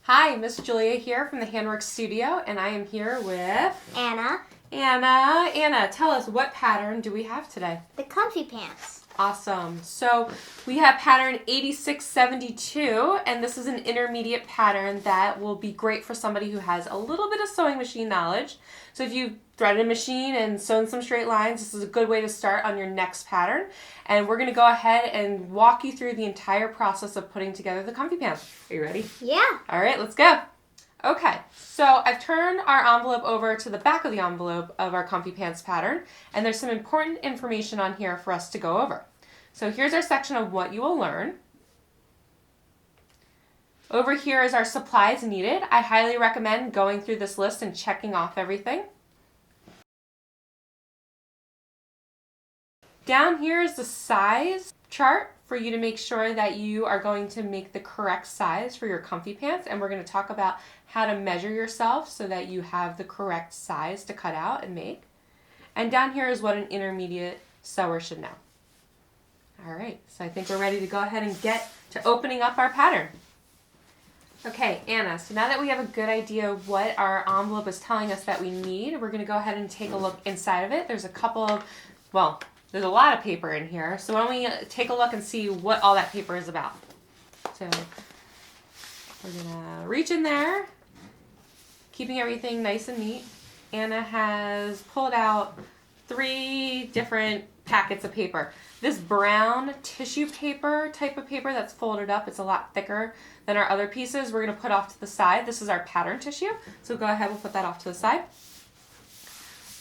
Hi, Miss Julia here from the Handwork Studio, and I am here with Anna. Anna, tell us, what pattern do we have today? The comfy pants. Awesome. So we have pattern 8672, and this is an intermediate pattern that will be great for somebody who has a little bit of sewing machine knowledge. So if you've threaded a machine and sewn some straight lines, this is a good way to start on your next pattern. And we're going to go ahead and walk you through the entire process of putting together the comfy pants. Are you ready? Yeah. All right, let's go. Okay, so I've turned our envelope over to the back of the envelope of our comfy pants pattern, and there's some important information on here for us to go over. So here's our section of what you will learn. Over here is our supplies needed. I highly recommend going through this list and checking off everything. Down here is the size chart for you to make sure that you are going to make the correct size for your comfy pants, and we're going to talk about how to measure yourself so that you have the correct size to cut out and make. And down here is what an intermediate sewer should know. All right, so I think we're ready to go ahead and get to opening up our pattern. Okay, Anna, so now that we have a good idea of what our envelope is telling us that we need, we're going to go ahead and take a look inside of it. There's a couple of, well, there's a lot of paper in here, so why don't we take a look and see what all that paper is about. So we're going to reach in there, keeping everything nice and neat. Anna has pulled out 3 different packets of paper. This brown tissue paper type of paper that's folded up, it's a lot thicker than our other pieces. We're going to put off to the side. This is our pattern tissue, so go ahead, we'll put that off to the side.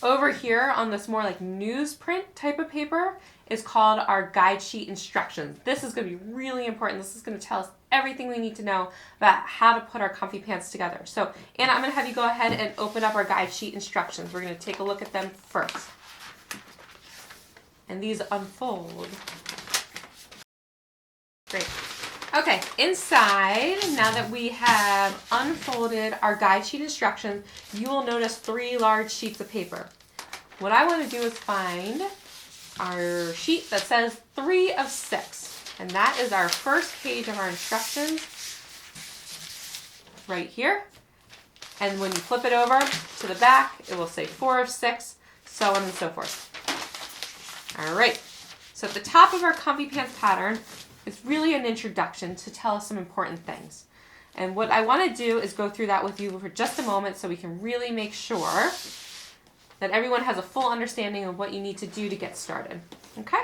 Over here on this more like newsprint type of paper is called our guide sheet instructions. This is going to be really important. This is going to tell us everything we need to know about how to put our comfy pants together. So Anna, I'm going to have you go ahead and open up our guide sheet instructions. We're going to take a look at them first. And these unfold. Great. Okay, inside, now that we have unfolded our guide sheet instructions, you will notice 3 large sheets of paper. What I want to do is find our sheet that says 3 of 6. And that is our first page of our instructions right here. And when you flip it over to the back, it will say 4 of 6, so on and so forth. All right, so at the top of our comfy pants pattern, it's really an introduction to tell us some important things. And what I want to do is go through that with you for just a moment so we can really make sure that everyone has a full understanding of what you need to do to get started. Okay?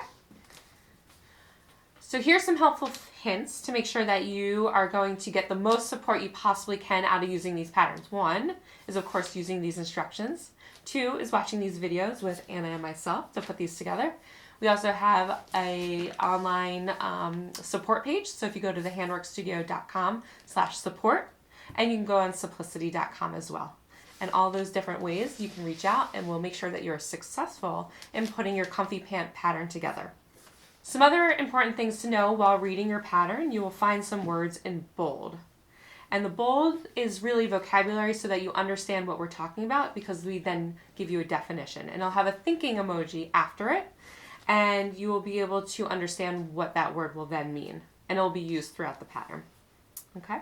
So here's some helpful hints to make sure that you are going to get the most support you possibly can out of using these patterns. 1 is, of course, using these instructions. 2 is watching these videos with Anna and myself to put these together. We also have a online support page. So if you go to thehandworkstudio.com/support, and you can go on simplicity.com as well. And all those different ways you can reach out, and we'll make sure that you're successful in putting your comfy pant pattern together. Some other important things to know while reading your pattern, you will find some words in bold. And the bold is really vocabulary so that you understand what we're talking about, because we then give you a definition. And I'll have a thinking emoji after it, and you will be able to understand what that word will then mean. And it will be used throughout the pattern. Okay?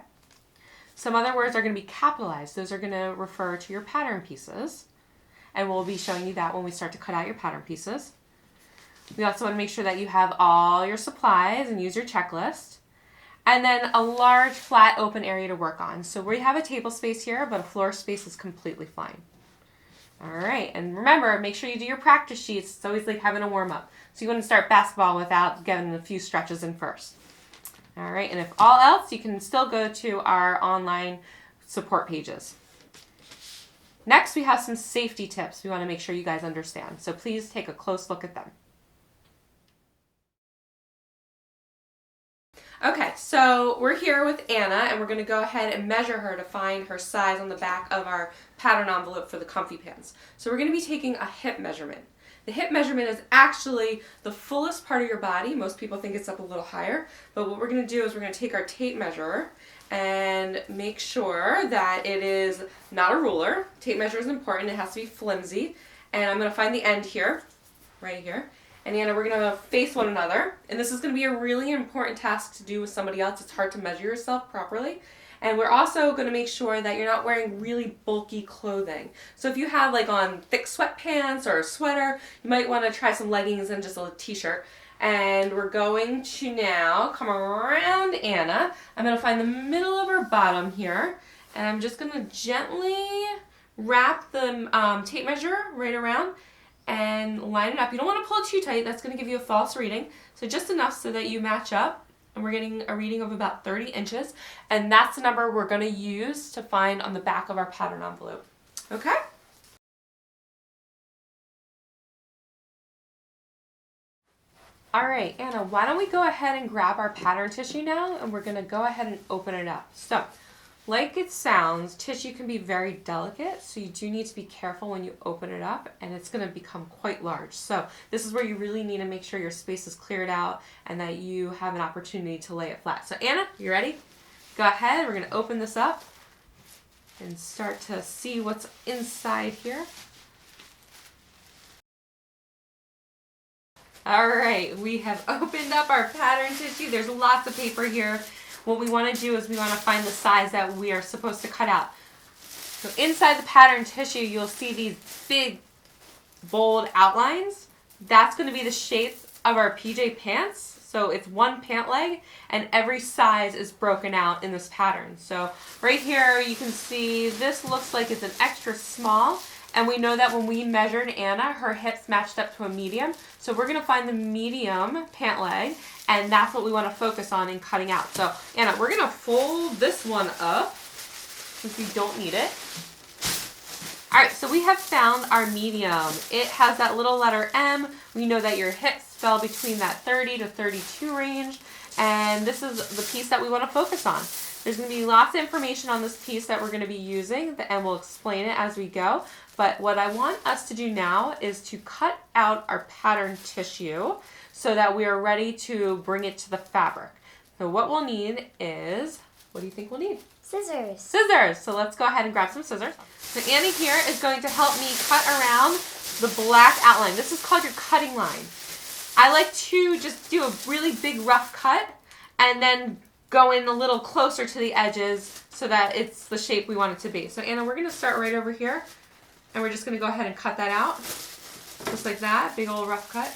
Some other words are going to be capitalized. Those are going to refer to your pattern pieces. And we'll be showing you that when we start to cut out your pattern pieces. We also want to make sure that you have all your supplies and use your checklist. And then a large, flat, open area to work on. So we have a table space here, but a floor space is completely fine. All right, and remember, make sure you do your practice sheets. It's always like having a warm-up. So you want to start basketball without getting a few stretches in first. All right, and if all else, you can still go to our online support pages. Next, we have some safety tips we want to make sure you guys understand. So please take a close look at them. Okay, so we're here with Anna, and we're going to go ahead and measure her to find her size on the back of our pattern envelope for the comfy pants. So we're going to be taking a hip measurement. The hip measurement is actually the fullest part of your body. Most people think it's up a little higher, but what we're going to do is we're going to take our tape measure and make sure that it is not a ruler. Tape measure is important. It has to be flimsy. And I'm going to find the end here, right here. And Anna, we're going to face one another. And this is going to be a really important task to do with somebody else. It's hard to measure yourself properly. And we're also going to make sure that you're not wearing really bulky clothing. So if you have like on thick sweatpants or a sweater, you might want to try some leggings and just a t-shirt. And we're going to now come around Anna. I'm going to find the middle of her bottom here. And I'm just going to gently wrap the tape measure right around and line it up. You don't want to pull it too tight. That's going to give you a false reading. So just enough so that you match up. And we're getting a reading of about 30 inches. And that's the number we're going to use to find on the back of our pattern envelope. Okay? All right, Anna, why don't we go ahead and grab our pattern tissue now, and we're going to go ahead and open it up. So, like it sounds, tissue can be very delicate, so you do need to be careful when you open it up, and it's going to become quite large. So this is where you really need to make sure your space is cleared out and that you have an opportunity to lay it flat. So Anna, you ready? Go ahead, we're going to open this up and start to see what's inside here. All right, we have opened up our pattern tissue. There's lots of paper here. What we want to do is we want to find the size that we are supposed to cut out. So inside the pattern tissue, you'll see these big, bold outlines. That's going to be the shape of our PJ pants. So it's one pant leg, and every size is broken out in this pattern. So right here, you can see this looks like it's an extra small. And we know that when we measured Anna, her hips matched up to a medium. So we're going to find the medium pant leg, and that's what we want to focus on in cutting out. So Anna, we're going to fold this one up since we don't need it. All right, so we have found our medium. It has that little letter M. We know that your hips fell between that 30 to 32 range, and this is the piece that we want to focus on. There's going to be lots of information on this piece that we're going to be using, and we'll explain it as we go. But what I want us to do now is to cut out our pattern tissue so that we are ready to bring it to the fabric. So what we'll need is, what do you think we'll need? Scissors. Scissors. So let's go ahead and grab some scissors. So Annie here is going to help me cut around the black outline. This is called your cutting line. I like to just do a really big rough cut and then go in a little closer to the edges so that it's the shape we want it to be. So Anna, we're going to start right over here, and we're just going to go ahead and cut that out, just like that, big old rough cut.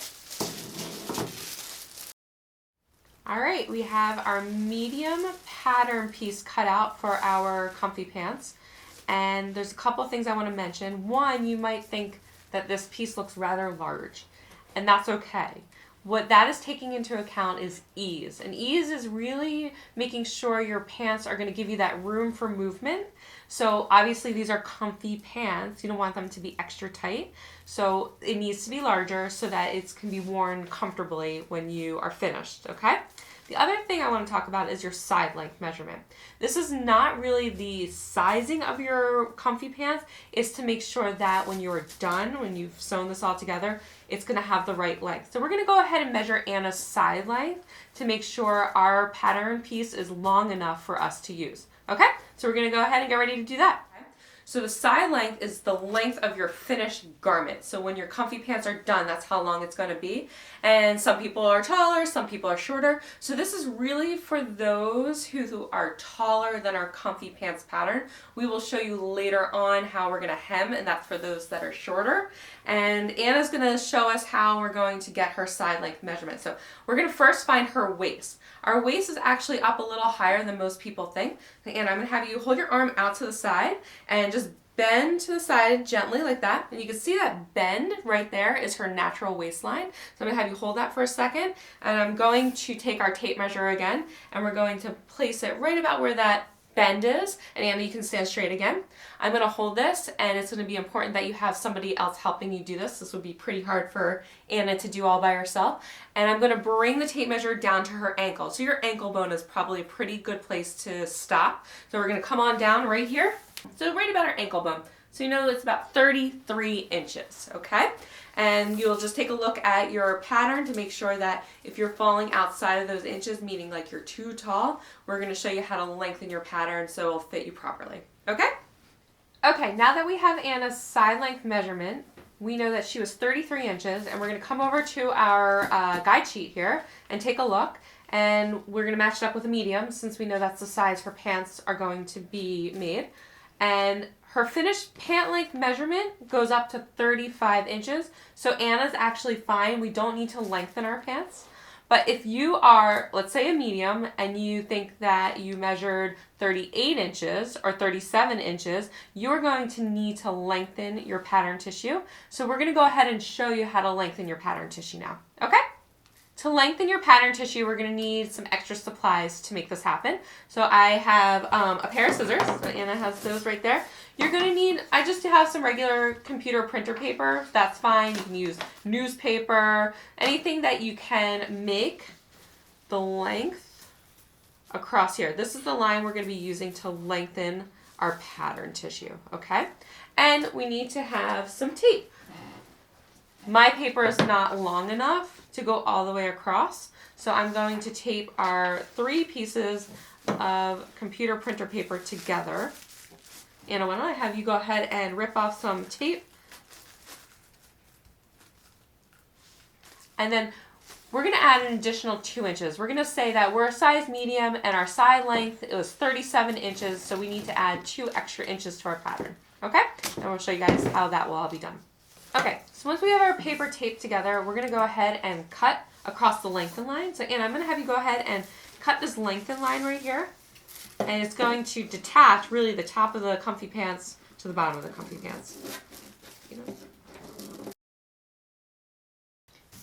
All right, we have our medium pattern piece cut out for our comfy pants, and there's a couple things I want to mention. One, you might think that this piece looks rather large, and that's okay. What that is taking into account is ease. And ease is really making sure your pants are going to give you that room for movement. So obviously these are comfy pants. You don't want them to be extra tight. So it needs to be larger so that it can be worn comfortably when you are finished, okay? The other thing I want to talk about is your side length measurement. This is not really the sizing of your comfy pants. It's to make sure that when you're done, when you've sewn this all together, it's going to have the right length. So we're going to go ahead and measure Anna's side length to make sure our pattern piece is long enough for us to use. Okay? So we're going to go ahead and get ready to do that. So the side length is the length of your finished garment. So when your comfy pants are done, that's how long it's going to be. And some people are taller, some people are shorter. So this is really for those who are taller than our comfy pants pattern. We will show you later on how we're going to hem, and that's for those that are shorter. And Anna's going to show us how we're going to get her side length measurement. So we're going to first find her waist. Our waist is actually up a little higher than most people think. And I'm going to have you hold your arm out to the side and just bend to the side gently like that. And you can see that bend right there is her natural waistline. So I'm going to have you hold that for a second. And I'm going to take our tape measure again, and we're going to place it right about where that bend is. And Anna, you can stand straight again. I'm going to hold this, and it's going to be important that you have somebody else helping you do this. This would be pretty hard for Anna to do all by herself. And I'm going to bring the tape measure down to her ankle. So your ankle bone is probably a pretty good place to stop. So we're going to come on down right here. So right about her ankle bone. So you know it's about 33 inches, okay? And you'll just take a look at your pattern to make sure that if you're falling outside of those inches, meaning like you're too tall, we're going to show you how to lengthen your pattern so it'll fit you properly, okay? Okay, now that we have Anna's side length measurement, we know that she was 33 inches, and we're going to come over to our guide sheet here and take a look, and we're going to match it up with a medium since we know that's the size her pants are going to be made. And her finished pant length measurement goes up to 35 inches, so Anna's actually fine. We don't need to lengthen our pants. But if you are, let's say, a medium and you think that you measured 38 inches or 37 inches, you're going to need to lengthen your pattern tissue. So we're going to go ahead and show you how to lengthen your pattern tissue now. Okay? To lengthen your pattern tissue, we're going to need some extra supplies to make this happen. So I have a pair of scissors. So Anna has those right there. You're going to need, I just have some regular computer printer paper. That's fine. You can use newspaper, anything that you can make the length across here. This is the line we're going to be using to lengthen our pattern tissue, okay? And we need to have some tape. My paper is not long enough to go all the way across, so I'm going to tape our 3 pieces of computer printer paper together. Anna, why don't I have you go ahead and rip off some tape, and then we're going to add an additional 2 inches. We're going to say that we're a size medium and our side length was 37 inches, so we need to add 2 extra inches to our pattern, okay? And we'll show you guys how that will all be done. Okay, so once we have our paper taped together, we're going to go ahead and cut across the lengthen line. So Anna, I'm going to have you go ahead and cut this lengthen line right here. And it's going to detach really the top of the comfy pants to the bottom of the comfy pants.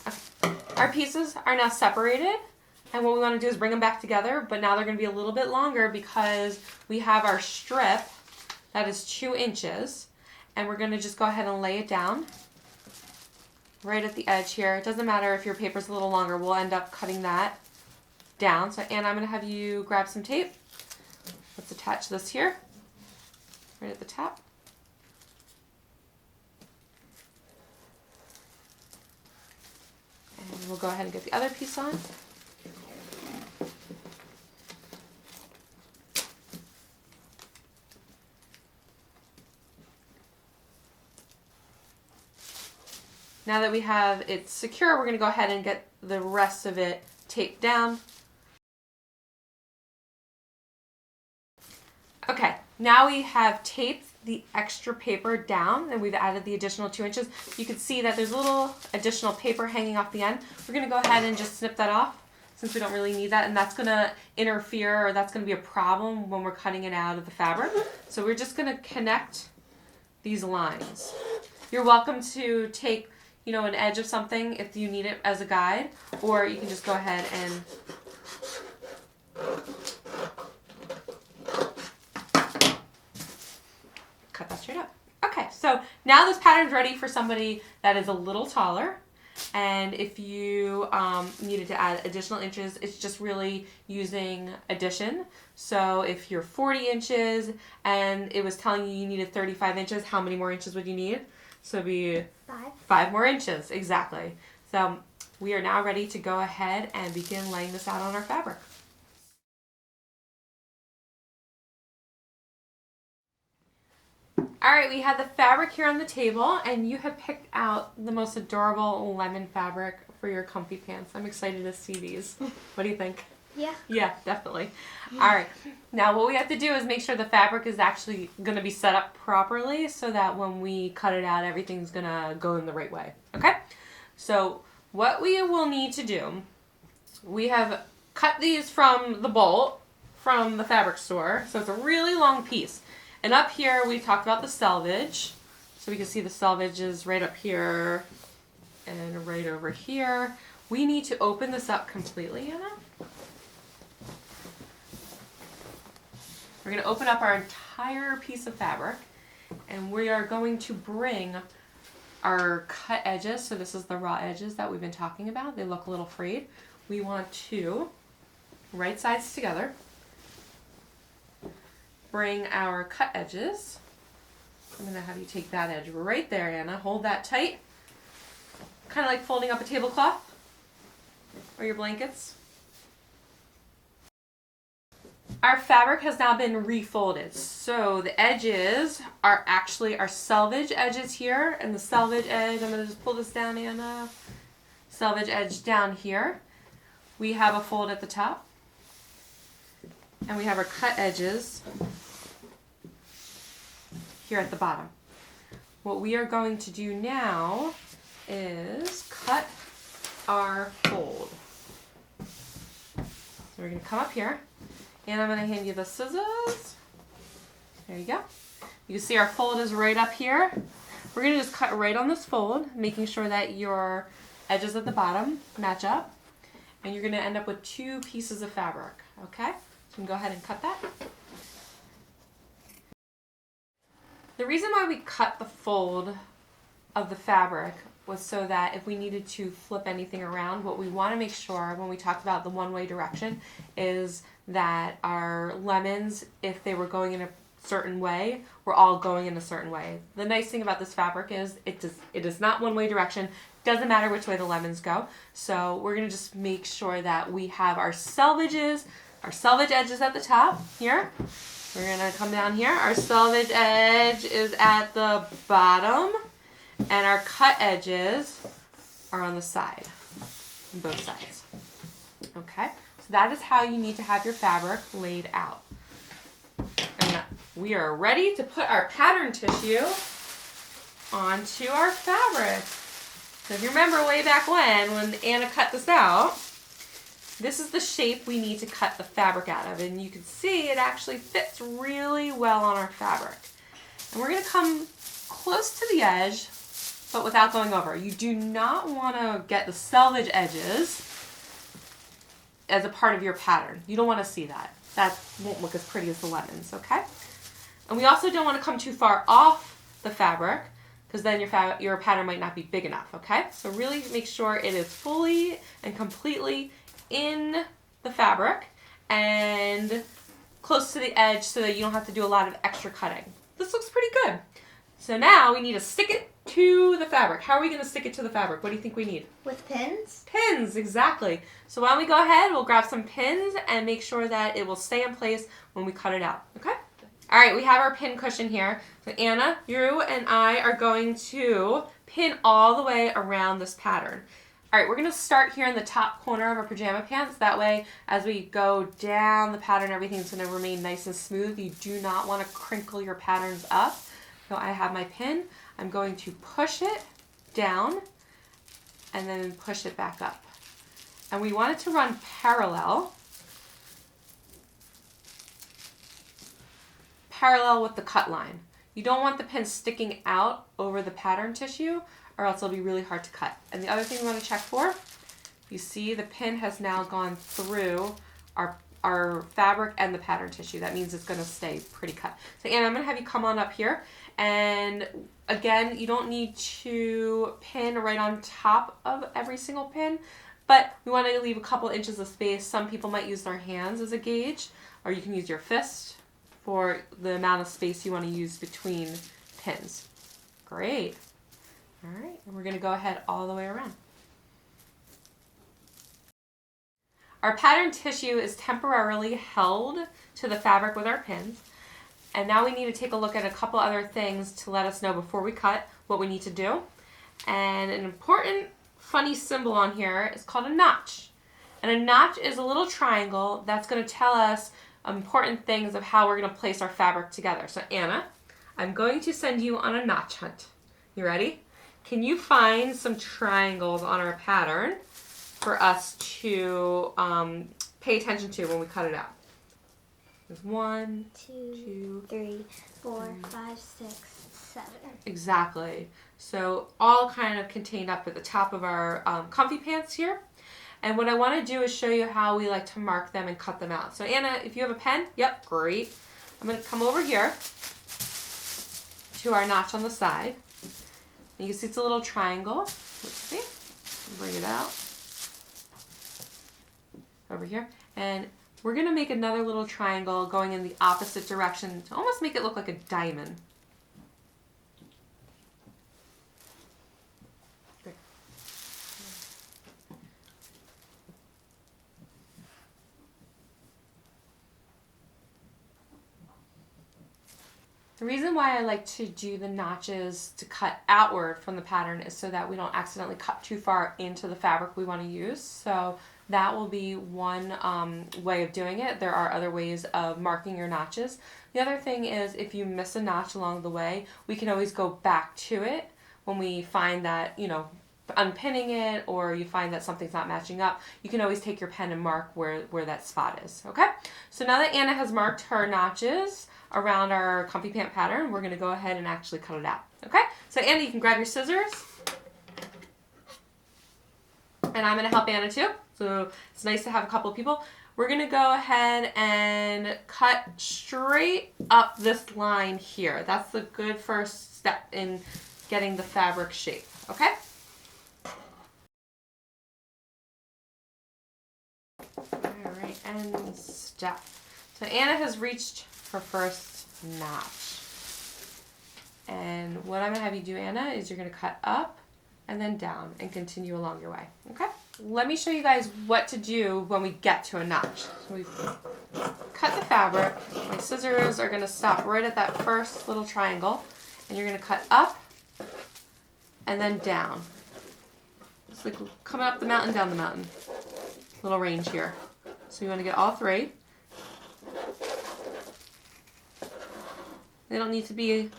Okay. Our pieces are now separated. And what we want to do is bring them back together, but now they're going to be a little bit longer because we have our strip that is 2 inches. And we're going to just go ahead and lay it down right at the edge here. It doesn't matter if your paper's a little longer. We'll end up cutting that down. So Anna, I'm going to have you grab some tape. Let's attach this here, right at the top. And we'll go ahead and get the other piece on. Now that we have it secure, we're going to go ahead and get the rest of it taped down. Okay, now we have taped the extra paper down and we've added the additional 2 inches. You can see that there's a little additional paper hanging off the end. We're going to go ahead and just snip that off since we don't really need that, and that's going to interfere, or that's going to be a problem when we're cutting it out of the fabric. So we're just going to connect these lines. You're welcome to take an edge of something if you need it as a guide, or you can just go ahead and cut that straight up. Okay, so now this pattern's ready for somebody that is a little taller, and if you needed to add additional inches, it's just really using addition. So if you're 40 inches and it was telling you needed 35 inches, how many more inches would you need? So it'd be 5 more inches, exactly. So we are now ready to go ahead and begin laying this out on our fabric. All right, we have the fabric here on the table, and you have picked out the most adorable lemon fabric for your comfy pants. I'm excited to see these. What do you think? Yeah. Yeah, definitely. All right. Now what we have to do is make sure the fabric is actually going to be set up properly so that when we cut it out, everything's going to go in the right way. Okay? So what we will need to do, we have cut these from the bolt from the fabric store. So it's a really long piece. And up here we talked about the selvage. So we can see the selvage is right up here and right over here. We need to open this up completely, Anna. We're going to open up our entire piece of fabric, and we are going to bring our cut edges. So this is the raw edges that we've been talking about. They look a little frayed. We want to right sides together, bring our cut edges. I'm going to have you take that edge right there, Anna. Hold that tight, kind of like folding up a tablecloth or your blankets. Our fabric has now been refolded. So the edges are actually our selvage edges here, and the selvage edge, I'm going to just pull this down, Anna. Selvage edge down here. We have a fold at the top, and we have our cut edges here at the bottom. What we are going to do now is cut our fold. So we're going to come up here, and I'm going to hand you the scissors. There you go. You can see our fold is right up here. We're going to just cut right on this fold, making sure that your edges at the bottom match up. And you're going to end up with 2 pieces of fabric, okay? So you can go ahead and cut that. The reason why we cut the fold of the fabric was so that if we needed to flip anything around, what we want to make sure when we talked about the one-way direction is that our lemons, if they were going in a certain way, we're all going in a certain way. The nice thing about this fabric is it is not one-way direction. Doesn't matter which way the lemons go. So we're going to just make sure that we have our selvage edges at the top here. We're going to come down here. Our selvage edge is at the bottom, and our cut edges are on the side, on both sides. Okay, so that is how you need to have your fabric laid out. And we are ready to put our pattern tissue onto our fabric. So if you remember way back when Anna cut this out, this is the shape we need to cut the fabric out of. And you can see it actually fits really well on our fabric. And we're going to come close to the edge, but without going over. You do not want to get the selvage edges as a part of your pattern. You don't want to see that. That won't look as pretty as the lemons, okay? And we also don't want to come too far off the fabric, because then your pattern might not be big enough, okay? So really make sure it is fully and completely in the fabric and close to the edge so that you don't have to do a lot of extra cutting. This looks pretty good. So now we need to stick it to the fabric. How are we going to stick it to the fabric? What do you think we need? With pins? Pins, exactly. So why don't we go ahead, we'll grab some pins and make sure that it will stay in place when we cut it out, okay? All right, we have our pin cushion here. So Anna, you and I are going to pin all the way around this pattern. All right, we're going to start here in the top corner of our pajama pants. That way, as we go down the pattern, everything's going to remain nice and smooth. You do not want to crinkle your patterns up. So I have my pin. I'm going to push it down and then push it back up. And we want it to run parallel with the cut line. You don't want the pin sticking out over the pattern tissue, or else it'll be really hard to cut. And the other thing we want to check for, you see the pin has now gone through our fabric and the pattern tissue. That means it's going to stay pretty cut. So Anna, I'm going to have you come on up here. And again, you don't need to pin right on top of every single pin, but we want to leave a couple inches of space. Some people might use their hands as a gauge, or you can use your fist for the amount of space you want to use between pins. Great. All right, and we're going to go ahead all the way around. Our pattern tissue is temporarily held to the fabric with our pins. And now we need to take a look at a couple other things to let us know before we cut what we need to do. And an important funny symbol on here is called a notch. And a notch is a little triangle that's going to tell us important things of how we're going to place our fabric together. So Anna, I'm going to send you on a notch hunt. You ready? Can you find some triangles on our pattern for us to pay attention to when we cut it out? There's 1, 2, 3, 4, 5, 6, 7. Exactly. So all kind of contained up at the top of our comfy pants here. And what I want to do is show you how we like to mark them and cut them out. So Anna, if you have a pen, yep, great. I'm going to come over here to our notch on the side. And you can see it's a little triangle. Let's see. Bring it out. Over here. And we're going to make another little triangle going in the opposite direction to almost make it look like a diamond. Great. The reason why I like to do the notches to cut outward from the pattern is so that we don't accidentally cut too far into the fabric we want to use. So that will be one way of doing it. There are other ways of marking your notches. The other thing is if you miss a notch along the way, we can always go back to it when we find that, unpinning it, or you find that something's not matching up. You can always take your pen and mark where that spot is, okay? So now that Anna has marked her notches around our comfy pant pattern, we're going to go ahead and actually cut it out, okay? So Anna, you can grab your scissors, and I'm going to help Anna too. So it's nice to have a couple of people. We're going to go ahead and cut straight up this line here. That's the good first step in getting the fabric shape, okay? All right, and step. So Anna has reached her first notch. And what I'm going to have you do, Anna, is you're going to cut up and then down and continue along your way, okay? Let me show you guys what to do when we get to a notch. So we've cut the fabric. My scissors are going to stop right at that first little triangle, and you're going to cut up and then down. It's like coming up the mountain, down the mountain. Little range here. So you want to get all three. They don't need to be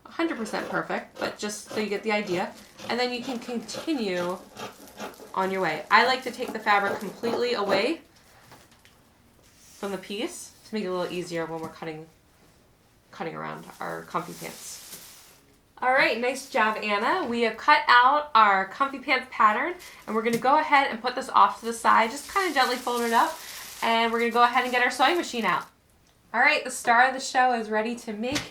100% perfect, but just so you get the idea. And then you can continue on your way. I like to take the fabric completely away from the piece to make it a little easier when we're cutting around our comfy pants. All right, nice job, Anna. We have cut out our comfy pants pattern, and we're going to go ahead and put this off to the side. Just kind of gently fold it up, and we're going to go ahead and get our sewing machine out. All right, the star of the show is ready to make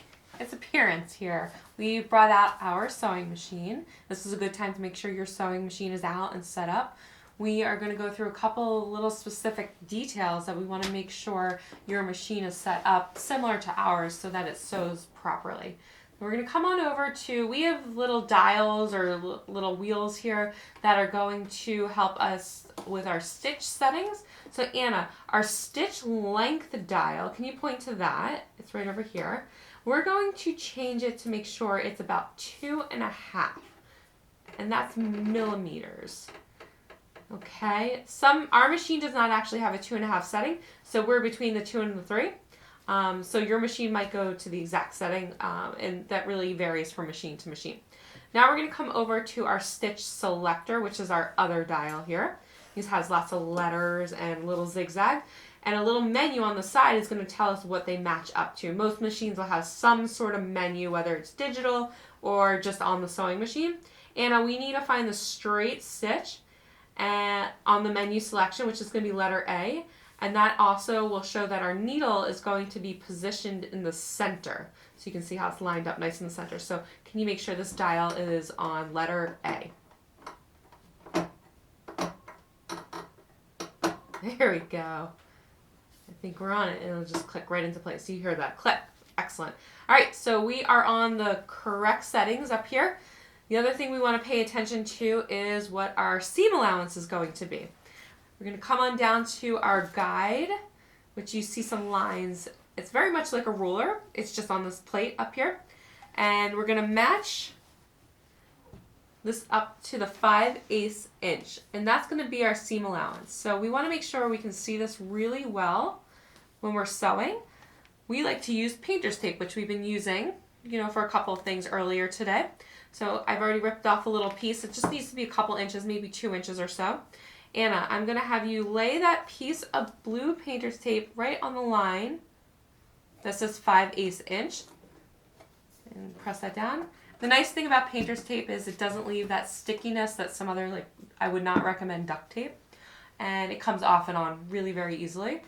its appearance here. We brought out our sewing machine. This is a good time to make sure your sewing machine is out and set up. We are going to go through a couple little specific details that we want to make sure your machine is set up similar to ours so that it sews properly. We're going to come on over to, we have little dials or little wheels here that are going to help us with our stitch settings. So Anna, our stitch length dial, can you point to that? It's right over here. We're going to change it to make sure it's about 2.5, and that's millimeters. Okay, our machine does not actually have a 2.5 setting, so we're between the 2 and the 3. So your machine might go to the exact setting, and that really varies from machine to machine. Now we're going to come over to our stitch selector, which is our other dial here. This has lots of letters and little zigzag, and a little menu on the side is going to tell us what they match up to. Most machines will have some sort of menu, whether it's digital or just on the sewing machine. And we need to find the straight stitch on the menu selection, which is going to be letter A. And that also will show that our needle is going to be positioned in the center. So you can see how it's lined up nice in the center. So can you make sure this dial is on letter A? There we go. I think we're on it. It'll just click right into place. So you hear that click. Excellent. All right, so we are on the correct settings up here. The other thing we want to pay attention to is what our seam allowance is going to be. We're going to come on down to our guide, which you see some lines. It's very much like a ruler. It's just on this plate up here. And we're going to match this up to the 5/8 inch. And that's going to be our seam allowance. So we want to make sure we can see this really well when we're sewing. We like to use painter's tape, which we've been using, for a couple of things earlier today. So I've already ripped off a little piece. It just needs to be a couple inches, maybe 2 inches or so. Anna, I'm going to have you lay that piece of blue painter's tape right on the line that says 5/8 inch. And press that down. The nice thing about painter's tape is it doesn't leave that stickiness that some other, I would not recommend duct tape. And it comes off and on really very easily.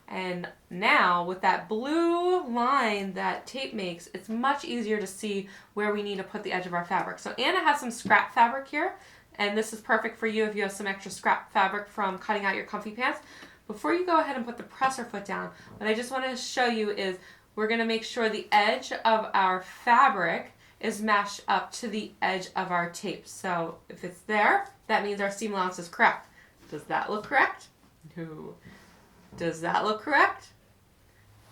And now with that blue line that tape makes, it's much easier to see where we need to put the edge of our fabric. So Anna has some scrap fabric here, and this is perfect for you if you have some extra scrap fabric from cutting out your comfy pants. Before you go ahead and put the presser foot down, what I just want to show you is we're going to make sure the edge of our fabric is matched up to the edge of our tape. So if it's there, that means our seam allowance is correct. Does that look correct? No. Does that look correct?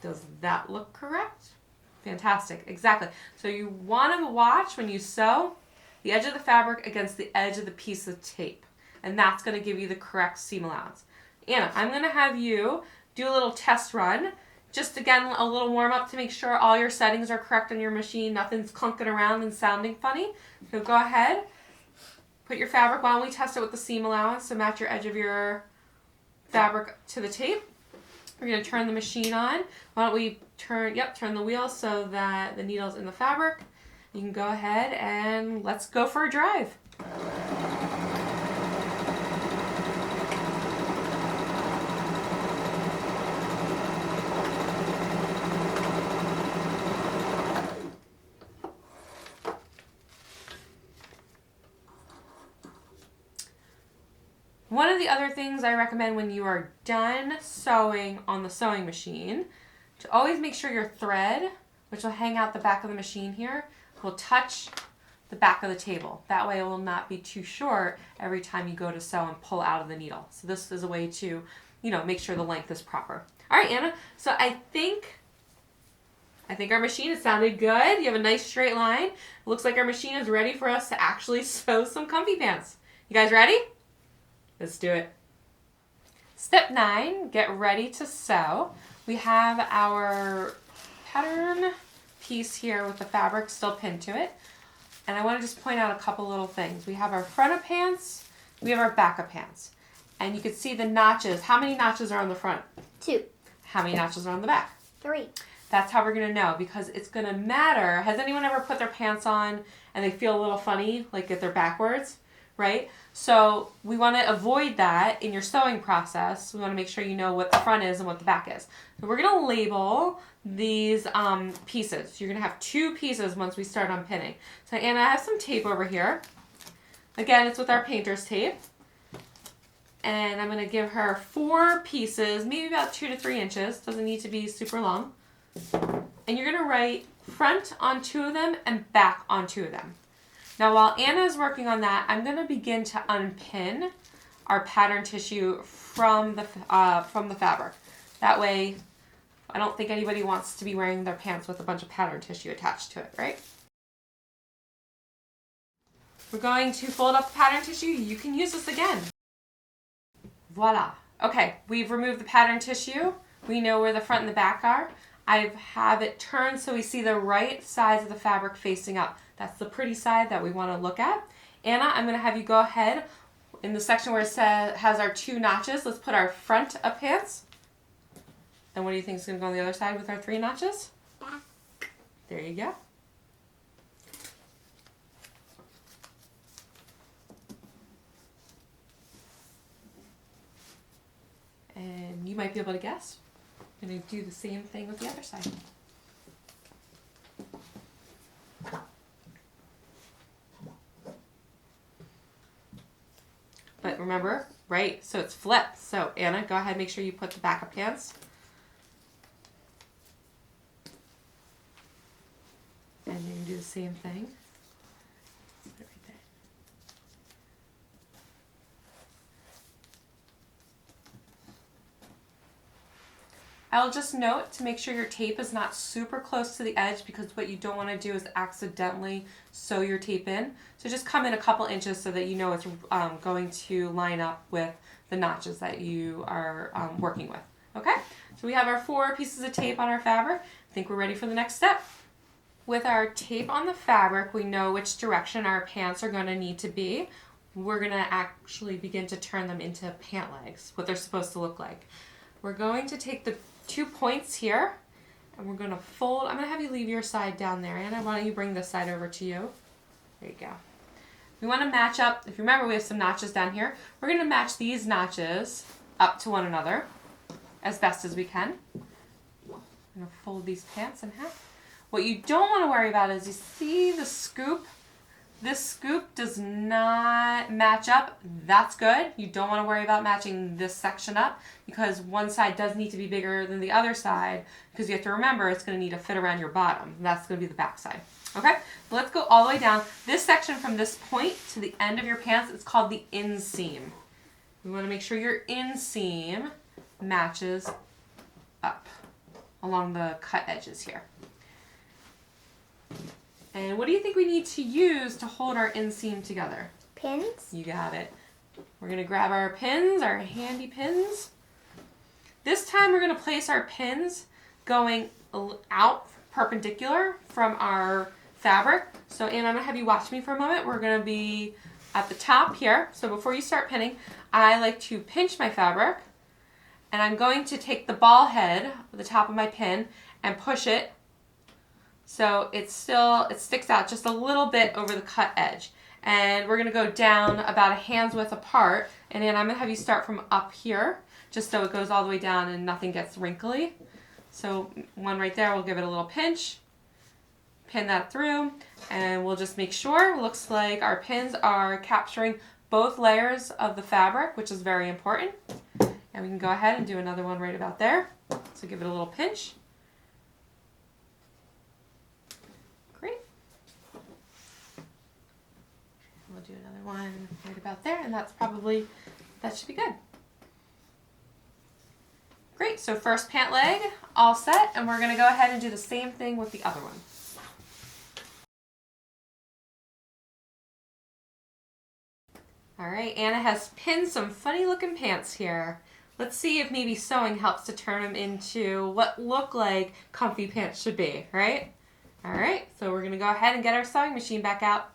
Does that look correct? Fantastic, exactly. So you want to watch when you sew the edge of the fabric against the edge of the piece of tape. And that's going to give you the correct seam allowance. Anna, I'm going to have you do a little test run. Just again, a little warm up to make sure all your settings are correct on your machine. Nothing's clunking around and sounding funny. So go ahead, put your fabric. Why don't we test it with the seam allowance? So match your edge of your fabric to the tape. We're going to turn the machine on. Why don't we turn the wheel so that the needle's in the fabric. You can go ahead and let's go for a drive. One of the other things I recommend when you are done sewing on the sewing machine, to always make sure your thread, which will hang out the back of the machine here, will touch the back of the table. That way it will not be too short every time you go to sew and pull out of the needle. So this is a way to, make sure the length is proper. All right, Anna, so I think our machine has sounded good. You have a nice straight line. It looks like our machine is ready for us to actually sew some comfy pants. You guys ready? Let's do it. Step 9, get ready to sew. We have our pattern piece here with the fabric still pinned to it. And I want to just point out a couple little things. We have our front of pants, we have our back of pants. And you can see the notches. How many notches are on the front? 2. How many notches are on the back? 3. That's how we're going to know, because it's going to matter. Has anyone ever put their pants on and they feel a little funny, like if they're backwards? Right? So we want to avoid that in your sewing process. We want to make sure you know what the front is and what the back is. So we're going to label these pieces. You're going to have 2 pieces once we start unpinning. So Anna, I have some tape over here. Again, it's with our painter's tape. And I'm going to give her 4 pieces, maybe about 2 to 3 inches. Doesn't need to be super long. And you're going to write front on 2 of them and back on 2 of them. Now, while Anna is working on that, I'm going to begin to unpin our pattern tissue from the fabric. That way, I don't think anybody wants to be wearing their pants with a bunch of pattern tissue attached to it, right? We're going to fold up the pattern tissue. You can use this again. Voila. Okay, we've removed the pattern tissue. We know where the front and the back are. I have it turned so we see the right sides of the fabric facing up. That's the pretty side that we want to look at. Anna, I'm going to have you go ahead in the section where it has our 2 notches. Let's put our front of pants. And what do you think is going to go on the other side with our 3 notches? Back. There you go. And you might be able to guess. I'm going to do the same thing with the other side. But remember, right, so it's flipped. So Anna, go ahead, make sure you put the back of pants. And you're going to do the same thing. Put it right there. I'll just note to make sure your tape is not super close to the edge, because what you don't want to do is accidentally sew your tape in. So just come in a couple inches so that you know it's going to line up with the notches that you are working with. Okay, so we have our 4 pieces of tape on our fabric. I think we're ready for the next step. With our tape on the fabric, we know which direction our pants are going to need to be. We're going to actually begin to turn them into pant legs, what they're supposed to look like. We're going to take the 2 points here, and we're going to fold. I'm going to have you leave your side down there, Anna. Why don't you bring this side over to you? There you go. We want to match up. If you remember, we have some notches down here. We're going to match these notches up to one another as best as we can. I'm going to fold these pants in half. What you don't want to worry about is, you see the scoop? This scoop does not match up. That's good. You don't want to worry about matching this section up, because one side does need to be bigger than the other side, because you have to remember it's going to need to fit around your bottom. That's going to be the back side. Okay, so let's go all the way down. This section from this point to the end of your pants is called the inseam. We want to make sure your inseam matches up along the cut edges here. And what do you think we need to use to hold our inseam together? Pins. You got it. We're going to grab our pins, our handy pins. This time we're going to place our pins going out perpendicular from our fabric. So Anna, I'm going to have you watch me for a moment. We're going to be at the top here. So before you start pinning, I like to pinch my fabric, and I'm going to take the ball head, the top of my pin, and push it so it sticks out just a little bit over the cut edge. And we're going to go down about a hand's width apart. And then I'm going to have you start from up here, just so it goes all the way down and nothing gets wrinkly. So one right there, we'll give it a little pinch, pin that through, and we'll just make sure it looks like our pins are capturing both layers of the fabric, which is very important. And we can go ahead and do another one right about there. So give it a little pinch. Great. We'll do another one right about there, and that should be good. Great, so first pant leg, all set, and we're gonna go ahead and do the same thing with the other one. All right, Anna has pinned some funny looking pants here. Let's see if maybe sewing helps to turn them into what look like comfy pants should be, right? All right, so we're gonna go ahead and get our sewing machine back out.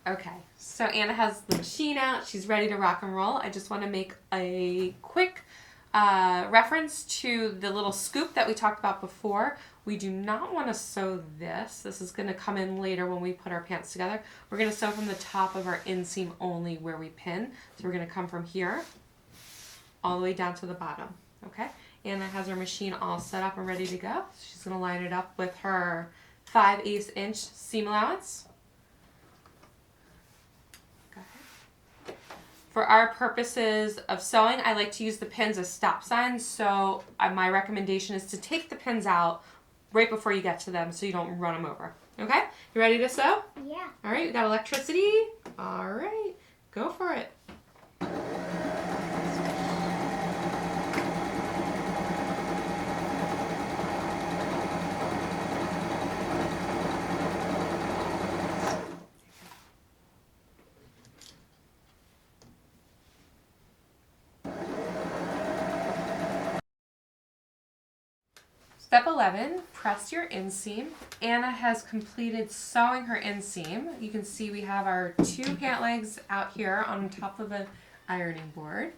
Okay, so Anna has the machine out. She's ready to rock and roll. I just wanna make a quick reference to the little scoop that we talked about before. We do not want to sew this. This is going to come in later when we put our pants together. We're going to sew from the top of our inseam only where we pin. So we're going to come from here all the way down to the bottom. Okay? Anna has her machine all set up and ready to go. She's going to line it up with her 5/8 inch seam allowance. For our purposes of sewing, I like to use the pins as stop signs, so my recommendation is to take the pins out right before you get to them so you don't run them over. Okay? You ready to sew? Yeah. All right, you got electricity? All right, go for it. Step 11, press your inseam. Anna has completed sewing her inseam. You can see we have our 2 pant legs out here on top of the ironing board.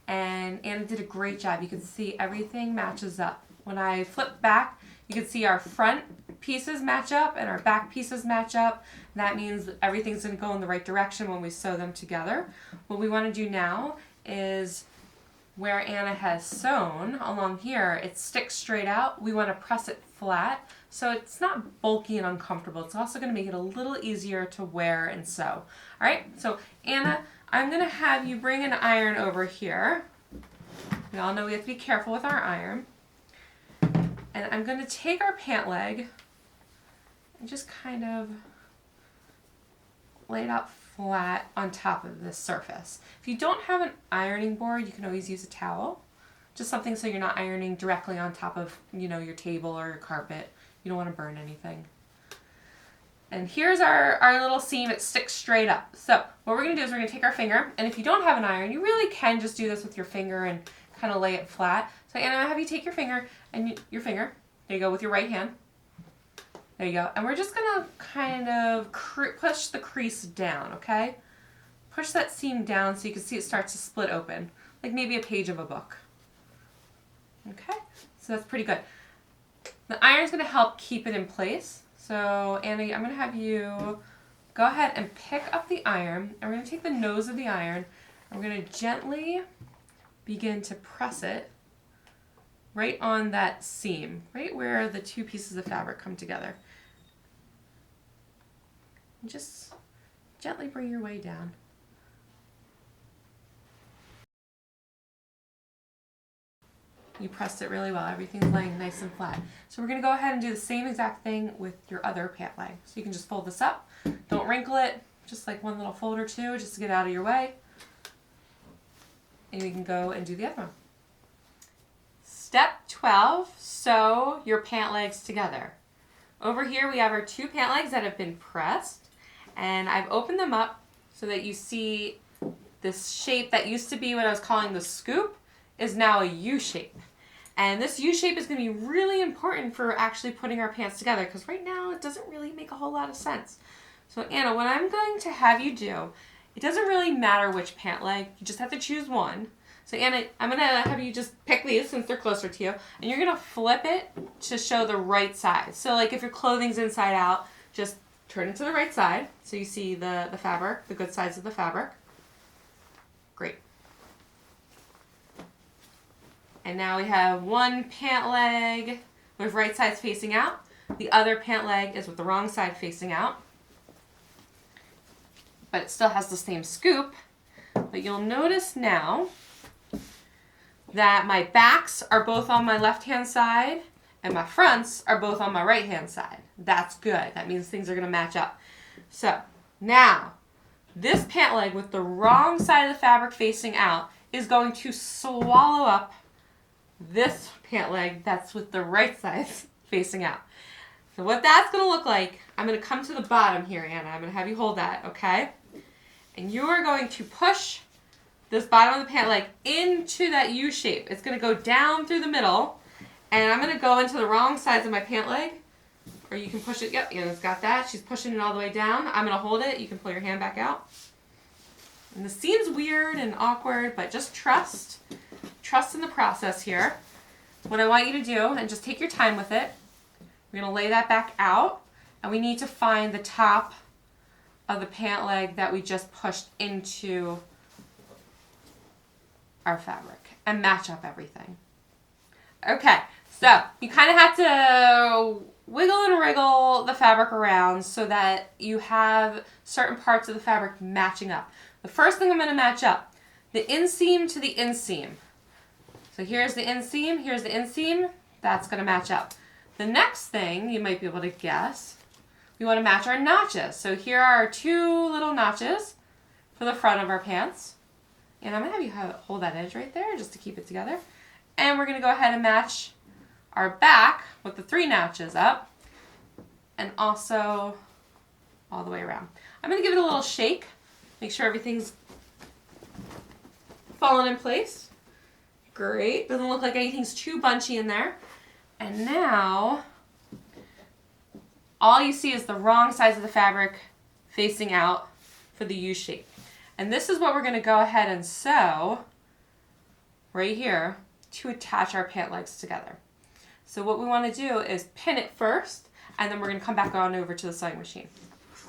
And Anna did a great job. You can see everything matches up. When I flip back, you can see our front pieces match up and our back pieces match up. That means everything's going to go in the right direction when we sew them together. What we want to do now is where Anna has sewn along here, it sticks straight out. We want to press it flat so it's not bulky and uncomfortable. It's also going to make it a little easier to wear and sew. All right, so Anna, I'm going to have you bring an iron over here. We all know we have to be careful with our iron. And I'm going to take our pant leg and just kind of lay it out flat on top of this surface. If you don't have an ironing board, you can always use a towel. Just something so you're not ironing directly on top of, your table or your carpet. You don't want to burn anything. And here's our little seam. It sticks straight up. So what we're going to do is we're going to take our finger, and if you don't have an iron, you really can just do this with your finger and kind of lay it flat. So Anna, I'll have you take your finger, and your finger, there you go, with your right hand. There you go. And we're just going to kind of push the crease down, okay? Push that seam down so you can see it starts to split open, like maybe a page of a book. Okay? So that's pretty good. The iron's going to help keep it in place. So Anna, I'm going to have you go ahead and pick up the iron, and we're going to take the nose of the iron, and we're going to gently begin to press it right on that seam, right where the 2 pieces of fabric come together. And just gently bring your way down. You pressed it really well. Everything's laying nice and flat. So we're going to go ahead and do the same exact thing with your other pant leg. So you can just fold this up. Don't wrinkle it. Just like one little fold or two just to get out of your way. And you can go and do the other one. Step 12, sew your pant legs together. Over here we have our 2 pant legs that have been pressed, and I've opened them up so that you see this shape that used to be what I was calling the scoop is now a U shape. And this U shape is going to be really important for actually putting our pants together, because right now it doesn't really make a whole lot of sense. So Anna, what I'm going to have you do, it doesn't really matter which pant leg, you just have to choose one. So Anna, I'm going to have you just pick these since they're closer to you, and you're going to flip it to show the right side. So like if your clothing's inside out, just turn it to the right side so you see the fabric, the good sides of the fabric. Great. And now we have one pant leg with right sides facing out. The other pant leg is with the wrong side facing out. But it still has the same scoop. But you'll notice now that my backs are both on my left-hand side and my fronts are both on my right-hand side. That's good. That means things are going to match up. So now, this pant leg with the wrong side of the fabric facing out is going to swallow up this pant leg that's with the right side facing out. So what that's going to look like, I'm going to come to the bottom here, Anna. I'm going to have you hold that, okay? And you are going to push this bottom of the pant leg into that U shape. It's going to go down through the middle, and I'm going to go into the wrong sides of my pant leg. Or you can push it. Yep, Anna's got that. She's pushing it all the way down. I'm going to hold it. You can pull your hand back out. And this seems weird and awkward, but just trust. Trust in the process here. What I want you to do, and just take your time with it, we're going to lay that back out, and we need to find the top of the pant leg that we just pushed into our fabric and match up everything. Okay, so you kind of have to wiggle and wriggle the fabric around so that you have certain parts of the fabric matching up. The first thing I'm going to match up, the inseam to the inseam. So here's the inseam, here's the inseam, that's going to match up. The next thing you might be able to guess, we want to match our notches. So here are our 2 little notches for the front of our pants. And I'm going to have you hold that edge right there just to keep it together. And we're going to go ahead and match our back with the 3 notches up and also all the way around. I'm going to give it a little shake, make sure everything's falling in place. Great. Doesn't look like anything's too bunchy in there. And now all you see is the wrong sides of the fabric facing out for the U shape. And this is what we're going to go ahead and sew right here to attach our pant legs together. So what we want to do is pin it first, and then we're going to come back on over to the sewing machine.